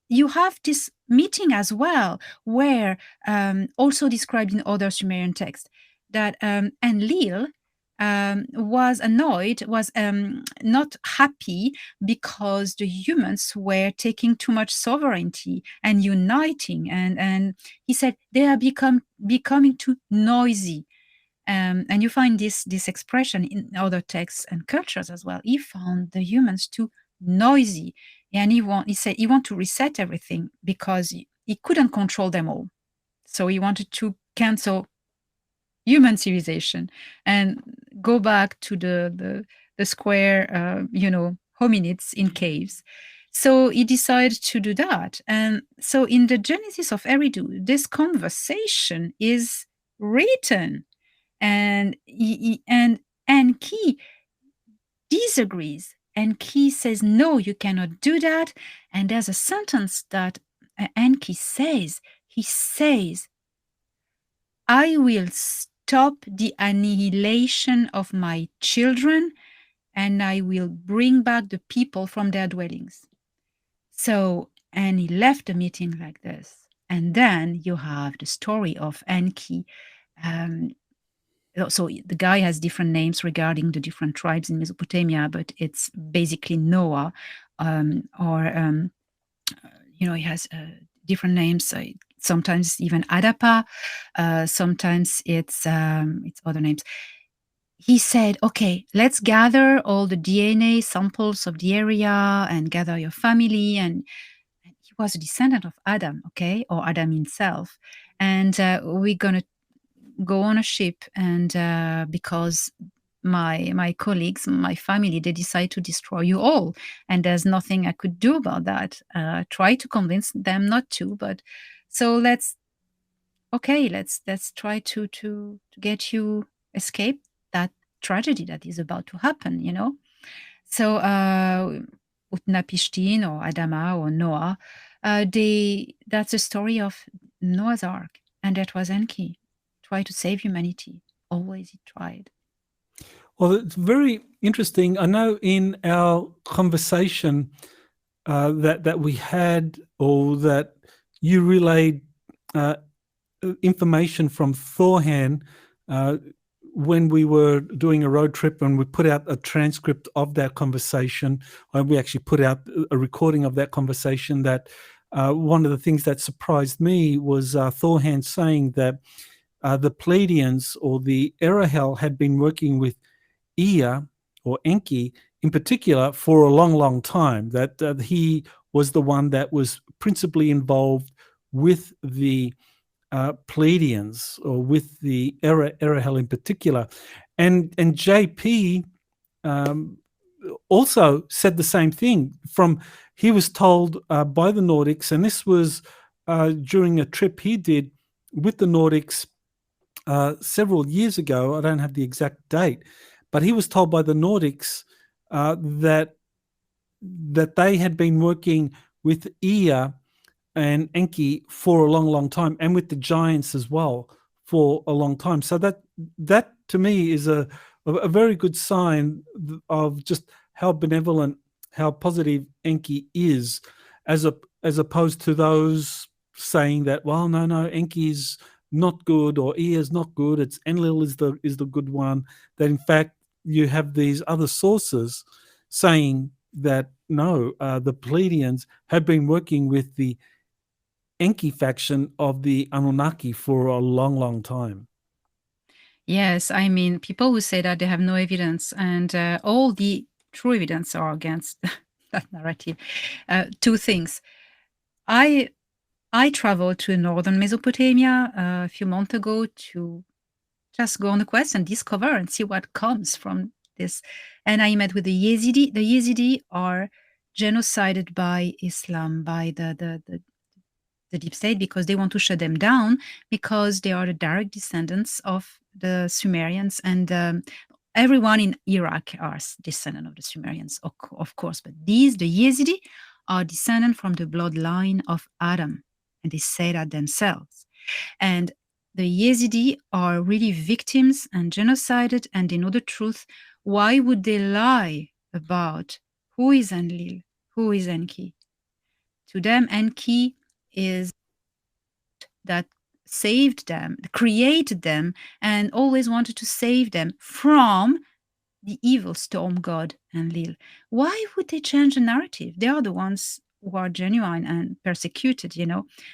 you have this meeting as well, where also described in other Sumerian texts, that Enlil was annoyed, was not happy because the humans were taking too much sovereignty and uniting, and he said they are becoming too noisy. And you find this expression in other texts and cultures as well. He found the humans too noisy, and he said he wanted to reset everything because he couldn't control them all. So he wanted to cancel human civilization and go back to the square, hominids in caves. So he decided to do that. And so in the Genesis of Eridu, this conversation is written, and Enki disagrees. Enki says, no, you cannot do that. And there's a sentence that Enki says. He says, I will stop the annihilation of my children, and I will bring back the people from their dwellings. So, and he left the meeting like this. And then you have the story of Enki. So the guy has different names regarding the different tribes in Mesopotamia, but it's basically Noah, he has different names. Sometimes even Adapa, sometimes it's other names. He said, okay, let's gather all the DNA samples of the area and gather your family. And he was a descendant of Adam, okay, or Adam himself. And we're going to go on a ship, and because my colleagues, my family, they decide to destroy you all, and there's nothing I could do about that. Try to convince them not to, but so let's try to get you escape that tragedy that is about to happen, So Utnapishtim or Adama or Noah, that's the story of Noah's Ark, and that was Enki. Try to save humanity. Always he tried. Well, it's very interesting. I know in our conversation that we had, or that you relayed information from Thorhan when we were doing a road trip, and we put out a transcript of that conversation. We actually put out a recording of that conversation, that one of the things that surprised me was Thorhan saying that the Pleiadians or the Erahel had been working with Ea or Enki in particular for a long, long time, that he was the one that was principally involved with the Pleiadians or with the Erahel in particular. And JP also said the same thing. He was told by the Nordics, and this was during a trip he did with the Nordics several years ago. I don't have the exact date, but he was told by the Nordics that they had been working with Ea and Enki for a long, long time, and with the giants as well for a long time. So that to me is a very good sign of just how benevolent, how positive Enki is, as opposed to those saying that, well, no, Enki's not good or Ea is not good. It's Enlil is the good one. That in fact you have these other sources saying that no, the Pleiadians have been working with the Enki faction of the Anunnaki for a long, long time. Yes, I mean, people who say that they have no evidence, and all the true evidence are against that narrative. Two things. I traveled to northern Mesopotamia a few months ago to just go on a quest and discover and see what comes from this. And I met with the Yazidi. The Yazidi are genocided by Islam, by the deep state, because they want to shut them down, because they are the direct descendants of the Sumerians, and everyone in Iraq are descendant of the Sumerians, of course. But the Yazidi, are descendant from the bloodline of Adam, and they say that themselves. And the Yazidi are really victims and genocided, and they know the truth. Why would they lie about who is Enlil, who is Enki? To them, Enki is that saved them, created them, and always wanted to save them from the evil storm god Enlil. Why would they change the narrative? They are the ones who are genuine and persecuted,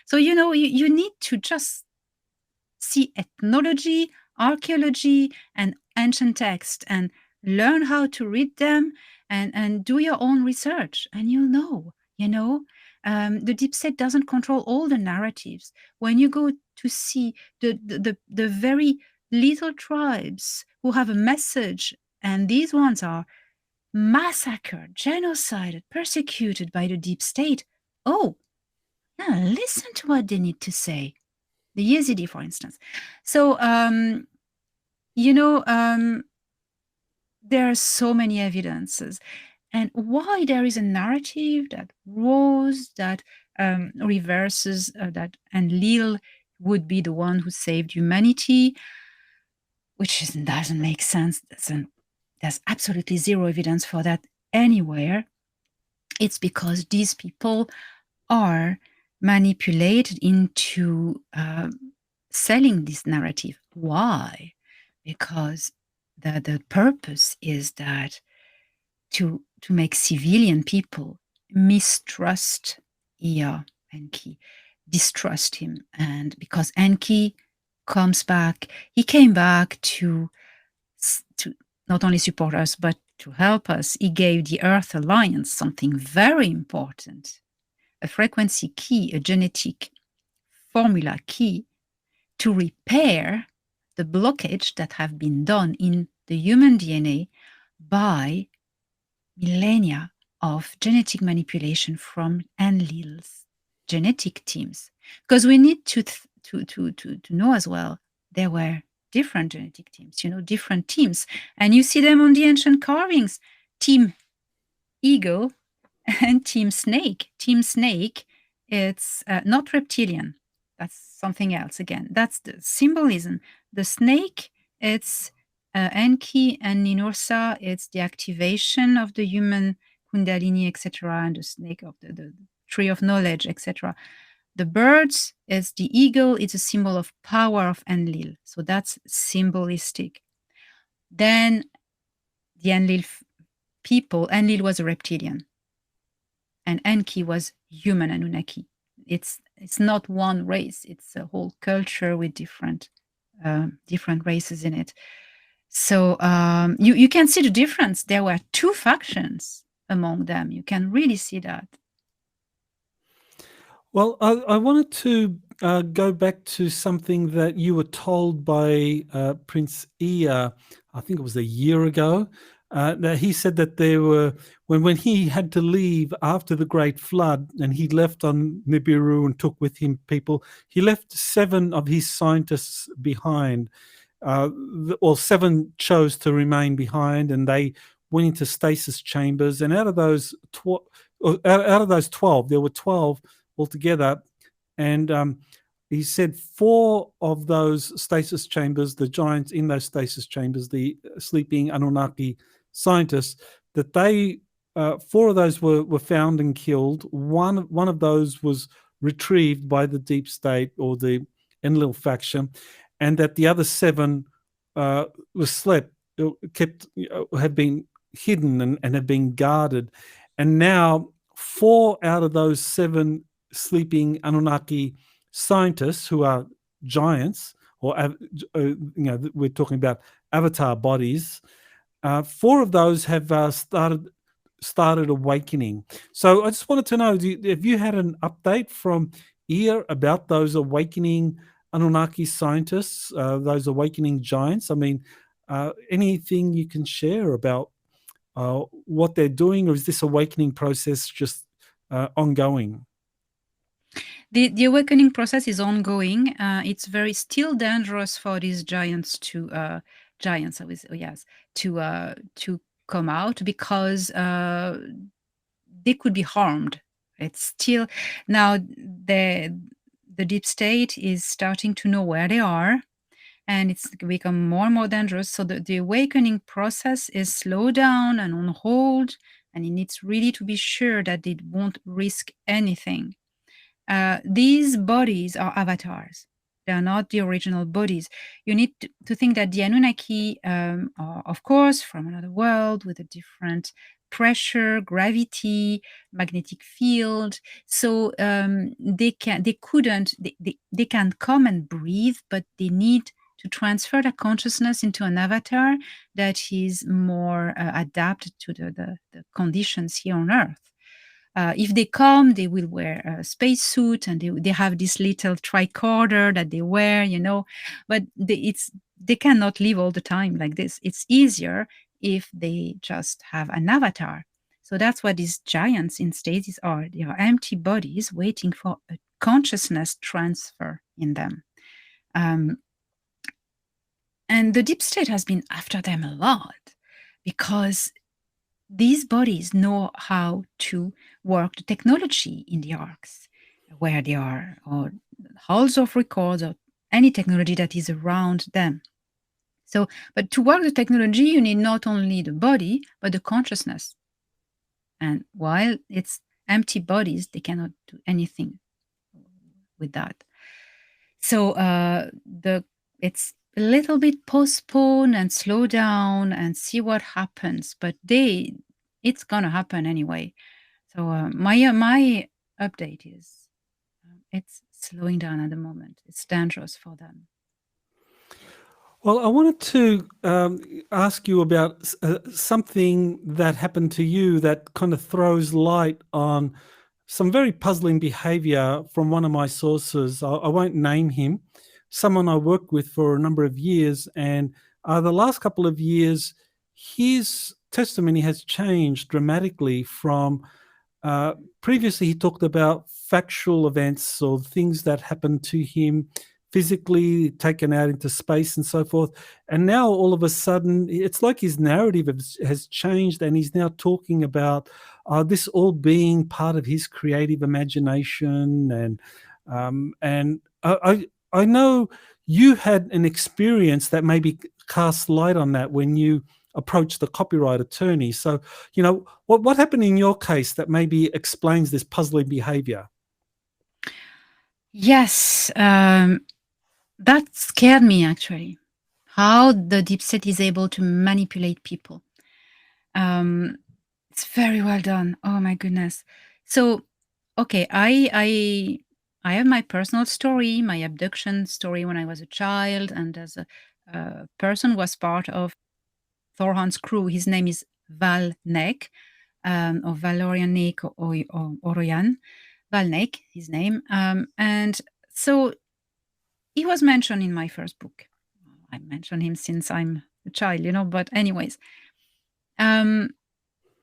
So, you need to just see ethnology, archaeology, and ancient text and learn how to read them, and do your own research, and you'll know, the deep state doesn't control all the narratives. When you go to see the very little tribes who have a message, and these ones are massacred, genocided, persecuted by the deep state, oh, yeah, listen to what they need to say. The Yazidi, for instance. So, there are so many evidences. And why there is a narrative that rose, that reverses that Enlil would be the one who saved humanity, which doesn't make sense. There's absolutely zero evidence for that anywhere. It's because these people are manipulated into selling this narrative. Why? Because the purpose is that to make civilian people mistrust Ea, Enki, distrust him. And because Enki he came back to not only support us, but to help us. He gave the Earth Alliance something very important, a frequency key, a genetic formula key to repair the blockage that have been done in the human DNA by millennia of genetic manipulation from Enlil's genetic teams. Because we need to know as well, there were different genetic teams, different teams. And you see them on the ancient carvings. Team Eagle and Team Snake. Team Snake, it's not reptilian. That's something else again. That's the symbolism. The snake, it's Enki and Ninursa. It's the activation of the human Kundalini, etc., and the snake of the tree of knowledge, etc. The birds is the eagle. It's a symbol of power of Enlil. So that's symbolistic. Then the Enlil people, Enlil was a reptilian, and Enki was human Anunnaki. it's not one race; it's a whole culture with different races in it. So you can see the difference. There were two factions among them. You can really see that. Well, I wanted to go back to something that you were told by Prince Ea, I think it was a year ago, that he said that there were, when he had to leave after the Great Flood and he left on Nibiru and took with him people, he left 7 of his scientists behind. Well, 7 chose to remain behind, and they went into stasis chambers. And out of those 12, there were 12 altogether. And he said 4 of those stasis chambers, the giants in those stasis chambers, the sleeping Anunnaki scientists, that they 4 of those were found and killed. One of those was retrieved by the deep state or the Enlil faction, and that the other 7 was slept, had been hidden and had been guarded. And now 4 out of those 7 sleeping Anunnaki scientists, who are giants, or we're talking about avatar bodies. 4 of those have started awakening. So I just wanted to know: have you had an update from Ea about those awakening Anunnaki scientists, those awakening giants? I mean, anything you can share about what they're doing, or is this awakening process just ongoing? The awakening process is ongoing. It's very still dangerous for these giants to come out, because they could be harmed. It's still now the deep state is starting to know where they are, and it's become more and more dangerous. So the awakening process is slowed down and on hold, and it needs really to be sure that they won't risk anything. These bodies are avatars. They are not the original bodies. You need to think that the Anunnaki are, of course, from another world with a different pressure, gravity, magnetic field. So they can come and breathe, but they need to transfer their consciousness into an avatar that is more adapted to the conditions here on Earth. If they come, they will wear a spacesuit, and they have this little tricorder that they wear, but they cannot live all the time like this. It's easier if they just have an avatar. So that's what these giants in stasis are. They are empty bodies waiting for a consciousness transfer in them. And the deep state has been after them a lot, because these bodies know how to work the technology in the arcs where they are, or halls of records, or any technology that is around them. So, but to work the technology, you need not only the body, but the consciousness. And while it's empty bodies, they cannot do anything with that. So it's a little bit postpone and slow down and see what happens, but it's gonna happen anyway. So my update is it's slowing down at the moment. It's dangerous for them. Well, I wanted to ask you about something that happened to you that kind of throws light on some very puzzling behavior from one of my sources. I won't name him. Someone I worked with for a number of years, and the last couple of years, his testimony has changed dramatically from previously he talked about factual events or things that happened to him physically, taken out into space and so forth. And now all of a sudden, it's like his narrative has changed, and he's now talking about this all being part of his creative imagination. And I know you had an experience that maybe cast light on that when you approached the copyright attorney. So, what happened in your case that maybe explains this puzzling behavior? Yes, that scared me, actually, how the deep state is able to manipulate people. It's very well done. Oh my goodness. So, okay, I I have my personal story, my abduction story when I was a child, and as a person was part of Thorhan's crew. His name is Val Neck, or Valorian Neck, or Oroyan. Val Neck, his name. And so he was mentioned in my first book. I mentioned him since I'm a child, but anyways.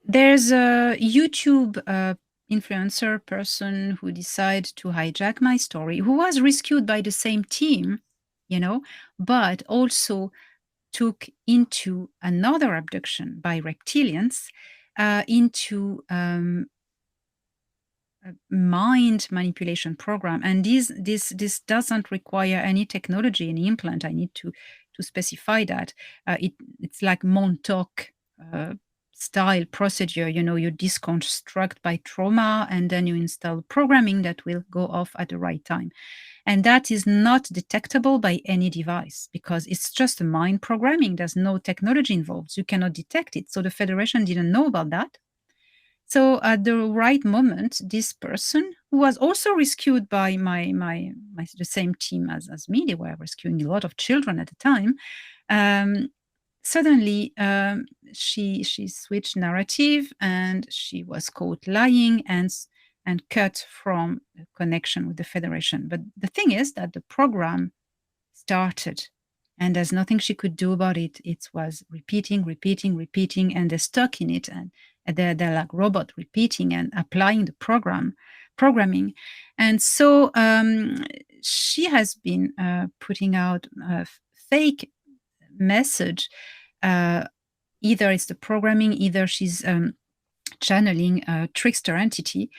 There's a YouTube influencer person who decided to hijack my story, who was rescued by the same team, but also took into another abduction by reptilians, into a mind manipulation program. And this doesn't require any technology, any implant. I need to specify that. It's like Montauk style procedure. You deconstruct by trauma, and then you install programming that will go off at the right time. And that is not detectable by any device because it's just a mind programming. There's no technology involved. You cannot detect it. So the Federation didn't know about that. So at the right moment, this person, who was also rescued by the same team as me, they were rescuing a lot of children at the time. Suddenly, she switched narrative, and she was caught lying and cut from the connection with the Federation. But the thing is that the program started, and there's nothing she could do about it. It was repeating, and they're stuck in it, and they're like robot repeating and applying the programming. And so she has been putting out a fake message. Either it's the programming, either she's channeling a trickster entity,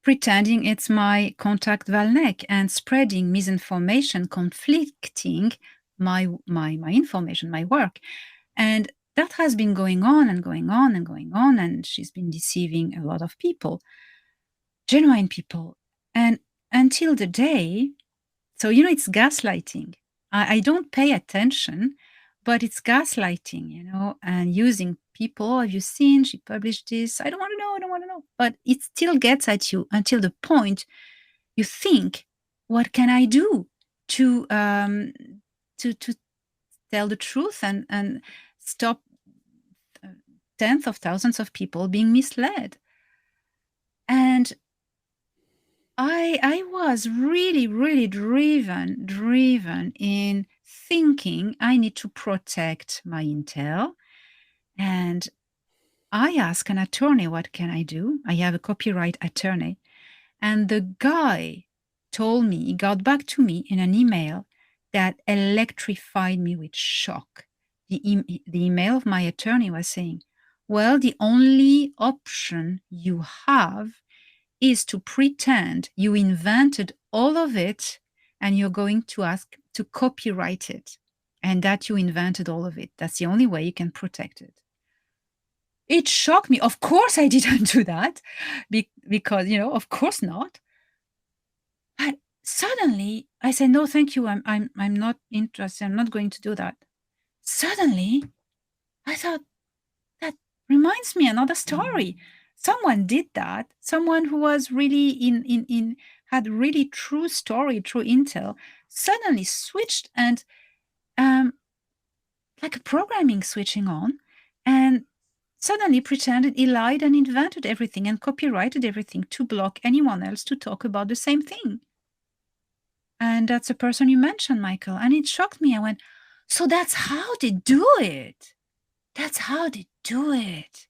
pretending it's my contact Valnek and spreading misinformation, conflicting my information, my work. And that has been going on and going on and going on, and she's been deceiving a lot of people, genuine people. And until the day, so it's gaslighting. I don't pay attention, but it's gaslighting, and using people. Have you seen? She published this. I don't want to know. But it still gets at you until the point you think, what can I do to tell the truth and stop tens of thousands of people being misled? And I was really, really driven in thinking I need to protect my intel. And I asked an attorney, what can I do? I have a copyright attorney. And the guy told me, he got back to me in an email that electrified me with shock. The email of my attorney was saying, well, the only option you have is to pretend you invented all of it and you're going to ask to copyright it and that you invented all of it. That's the only way you can protect it. It shocked me. Of course I didn't do that because, of course not. But suddenly I said, no, thank you. I'm not interested. I'm not going to do that. Suddenly I thought, that reminds me another story. Someone did that. Someone who was really had really true story, true intel, suddenly switched and like a programming switching on, and suddenly pretended he lied and invented everything and copyrighted everything to block anyone else to talk about the same thing. And that's the person you mentioned, Michael. And it shocked me. I went, so that's how they do it. That's how they do it.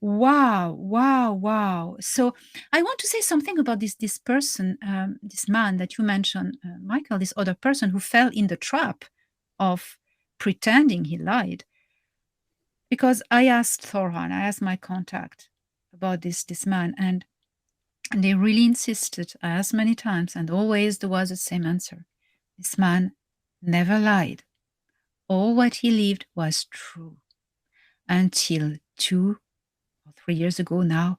Wow. So I want to say something about this person, this man that you mentioned, Michael, this other person who fell in the trap of pretending he lied. Because I asked Thorhan, I asked my contact about this man, and they really insisted. I asked many times, and always there was the same answer. This man never lied. All what he lived was true. Until 2 or 3 years ago now,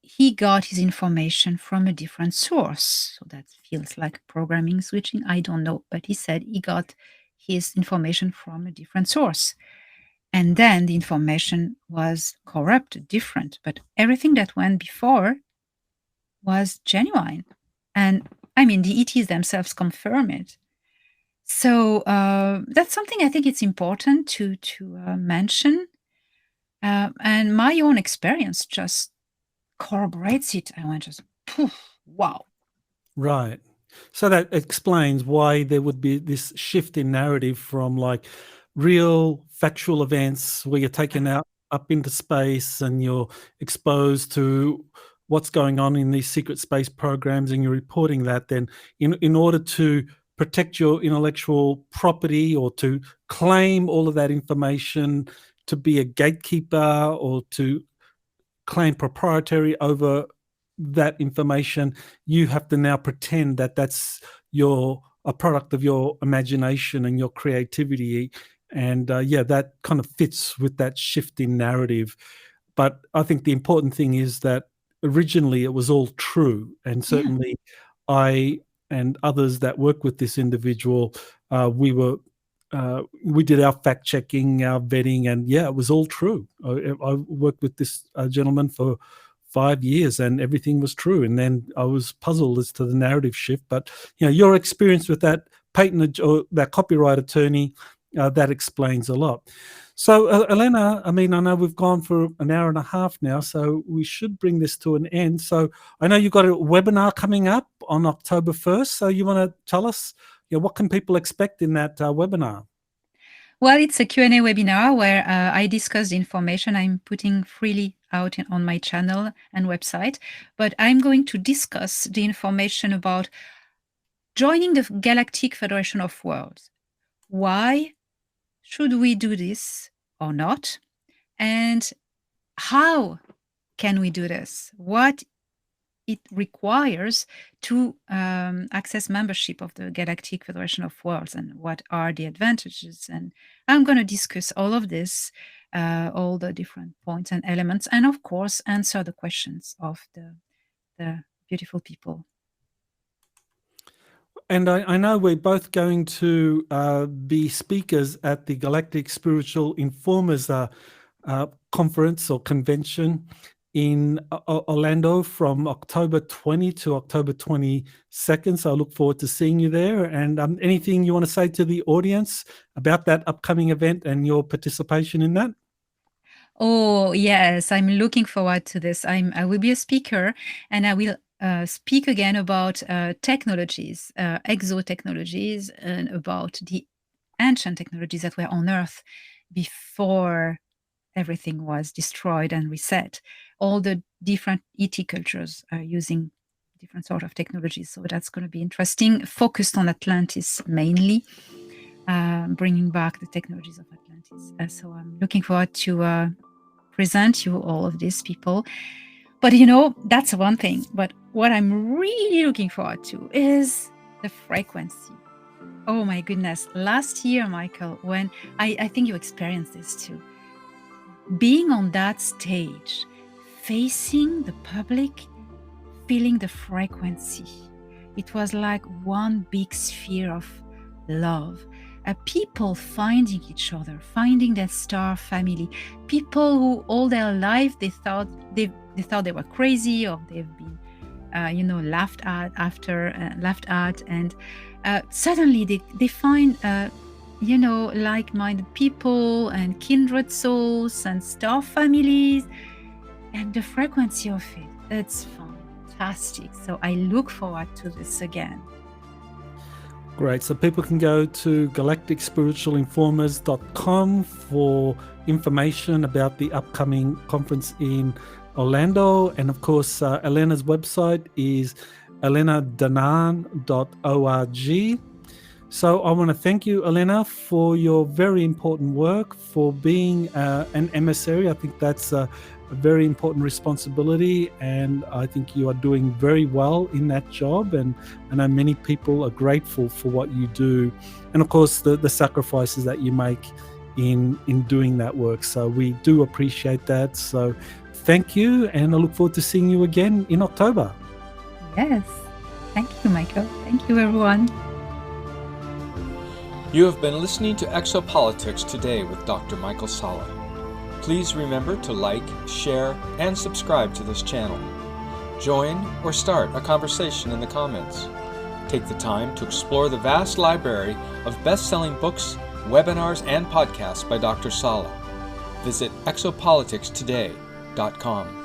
he got his information from a different source. So that feels like programming switching. I don't know. But he said he got his information from a different source. And then the information was corrupted, different. But everything that went before was genuine. And I mean, the ETs themselves confirm it. So that's something I think it's important to mention. And my own experience just corroborates it. I went just, poof, wow. Right. So that explains why there would be this shift in narrative from like real factual events where you're taken out up into space and you're exposed to what's going on in these secret space programs and you're reporting that, then in order to protect your intellectual property or to claim all of that information, to be a gatekeeper or to claim proprietary over that information, you have to now pretend that that's a product of your imagination and your creativity. And that kind of fits with that shift in narrative. But I think the important thing is that originally it was all true. And Yeah. certainly I and others that work with this individual, we did our fact checking, our vetting, and it was all true. I worked with this gentleman for 5 years, and everything was true. And then I was puzzled as to the narrative shift. But your experience with that patent or that copyright attorney, that explains a lot. So, Elena, I mean, I know we've gone for an hour and a half now, so we should bring this to an end. So, I know you've got a webinar coming up on October 1st. So, you want to tell us, what can people expect in that webinar? Well, it's a Q&A webinar where I discuss the information I'm putting freely out on my channel and website, but I'm going to discuss the information about joining the Galactic Federation of Worlds. Why should we do this or not? And how can we do this? What it requires to access membership of the Galactic Federation of Worlds, and what are the advantages. And I'm going to discuss all of this, all the different points and elements, and of course, answer the questions of the beautiful people. And I know we're both going to be speakers at the Galactic Spiritual Informers conference or convention in Orlando from October 20 to October 22nd. So I look forward to seeing you there. And anything you want to say to the audience about that upcoming event and your participation in that? Oh, yes, I'm looking forward to this. I will be a speaker, and I will speak again about technologies, exotechnologies, and about the ancient technologies that were on Earth before everything was destroyed and reset. All the different ET cultures are using different sort of technologies. So that's going to be interesting, focused on Atlantis mainly, bringing back the technologies of Atlantis. So I'm looking forward to present you all of these people. But that's one thing. But what I'm really looking forward to is the frequency. Oh my goodness. Last year, Michael, when I think you experienced this too, being on that stage, facing the public, feeling the frequency, it was like one big sphere of love. People finding each other, finding their star family. People who all their life they thought they were crazy, or they've been, laughed at, and suddenly they find like-minded people and kindred souls and star families, and the frequency of it's fantastic. So I look forward to this again. Great. So people can go to galacticspiritualinformers.com for information about the upcoming conference in Orlando. And of course, Elena's website is elenadanan.org. So I want to thank you, Elena, for your very important work, for being an emissary. I think that's a very important responsibility, and I think you are doing very well in that job, and I know many people are grateful for what you do, and of course the sacrifices that you make in doing that work. So we do appreciate that. So thank you, and I look forward to seeing you again in October. Yes. Thank you, Michael. Thank you, everyone. You have been listening to Exopolitics Today with Dr. Michael Salla. Please remember to like, share, and subscribe to this channel. Join or start a conversation in the comments. Take the time to explore the vast library of best-selling books, webinars, and podcasts by Dr. Sala. Visit exopoliticstoday.com.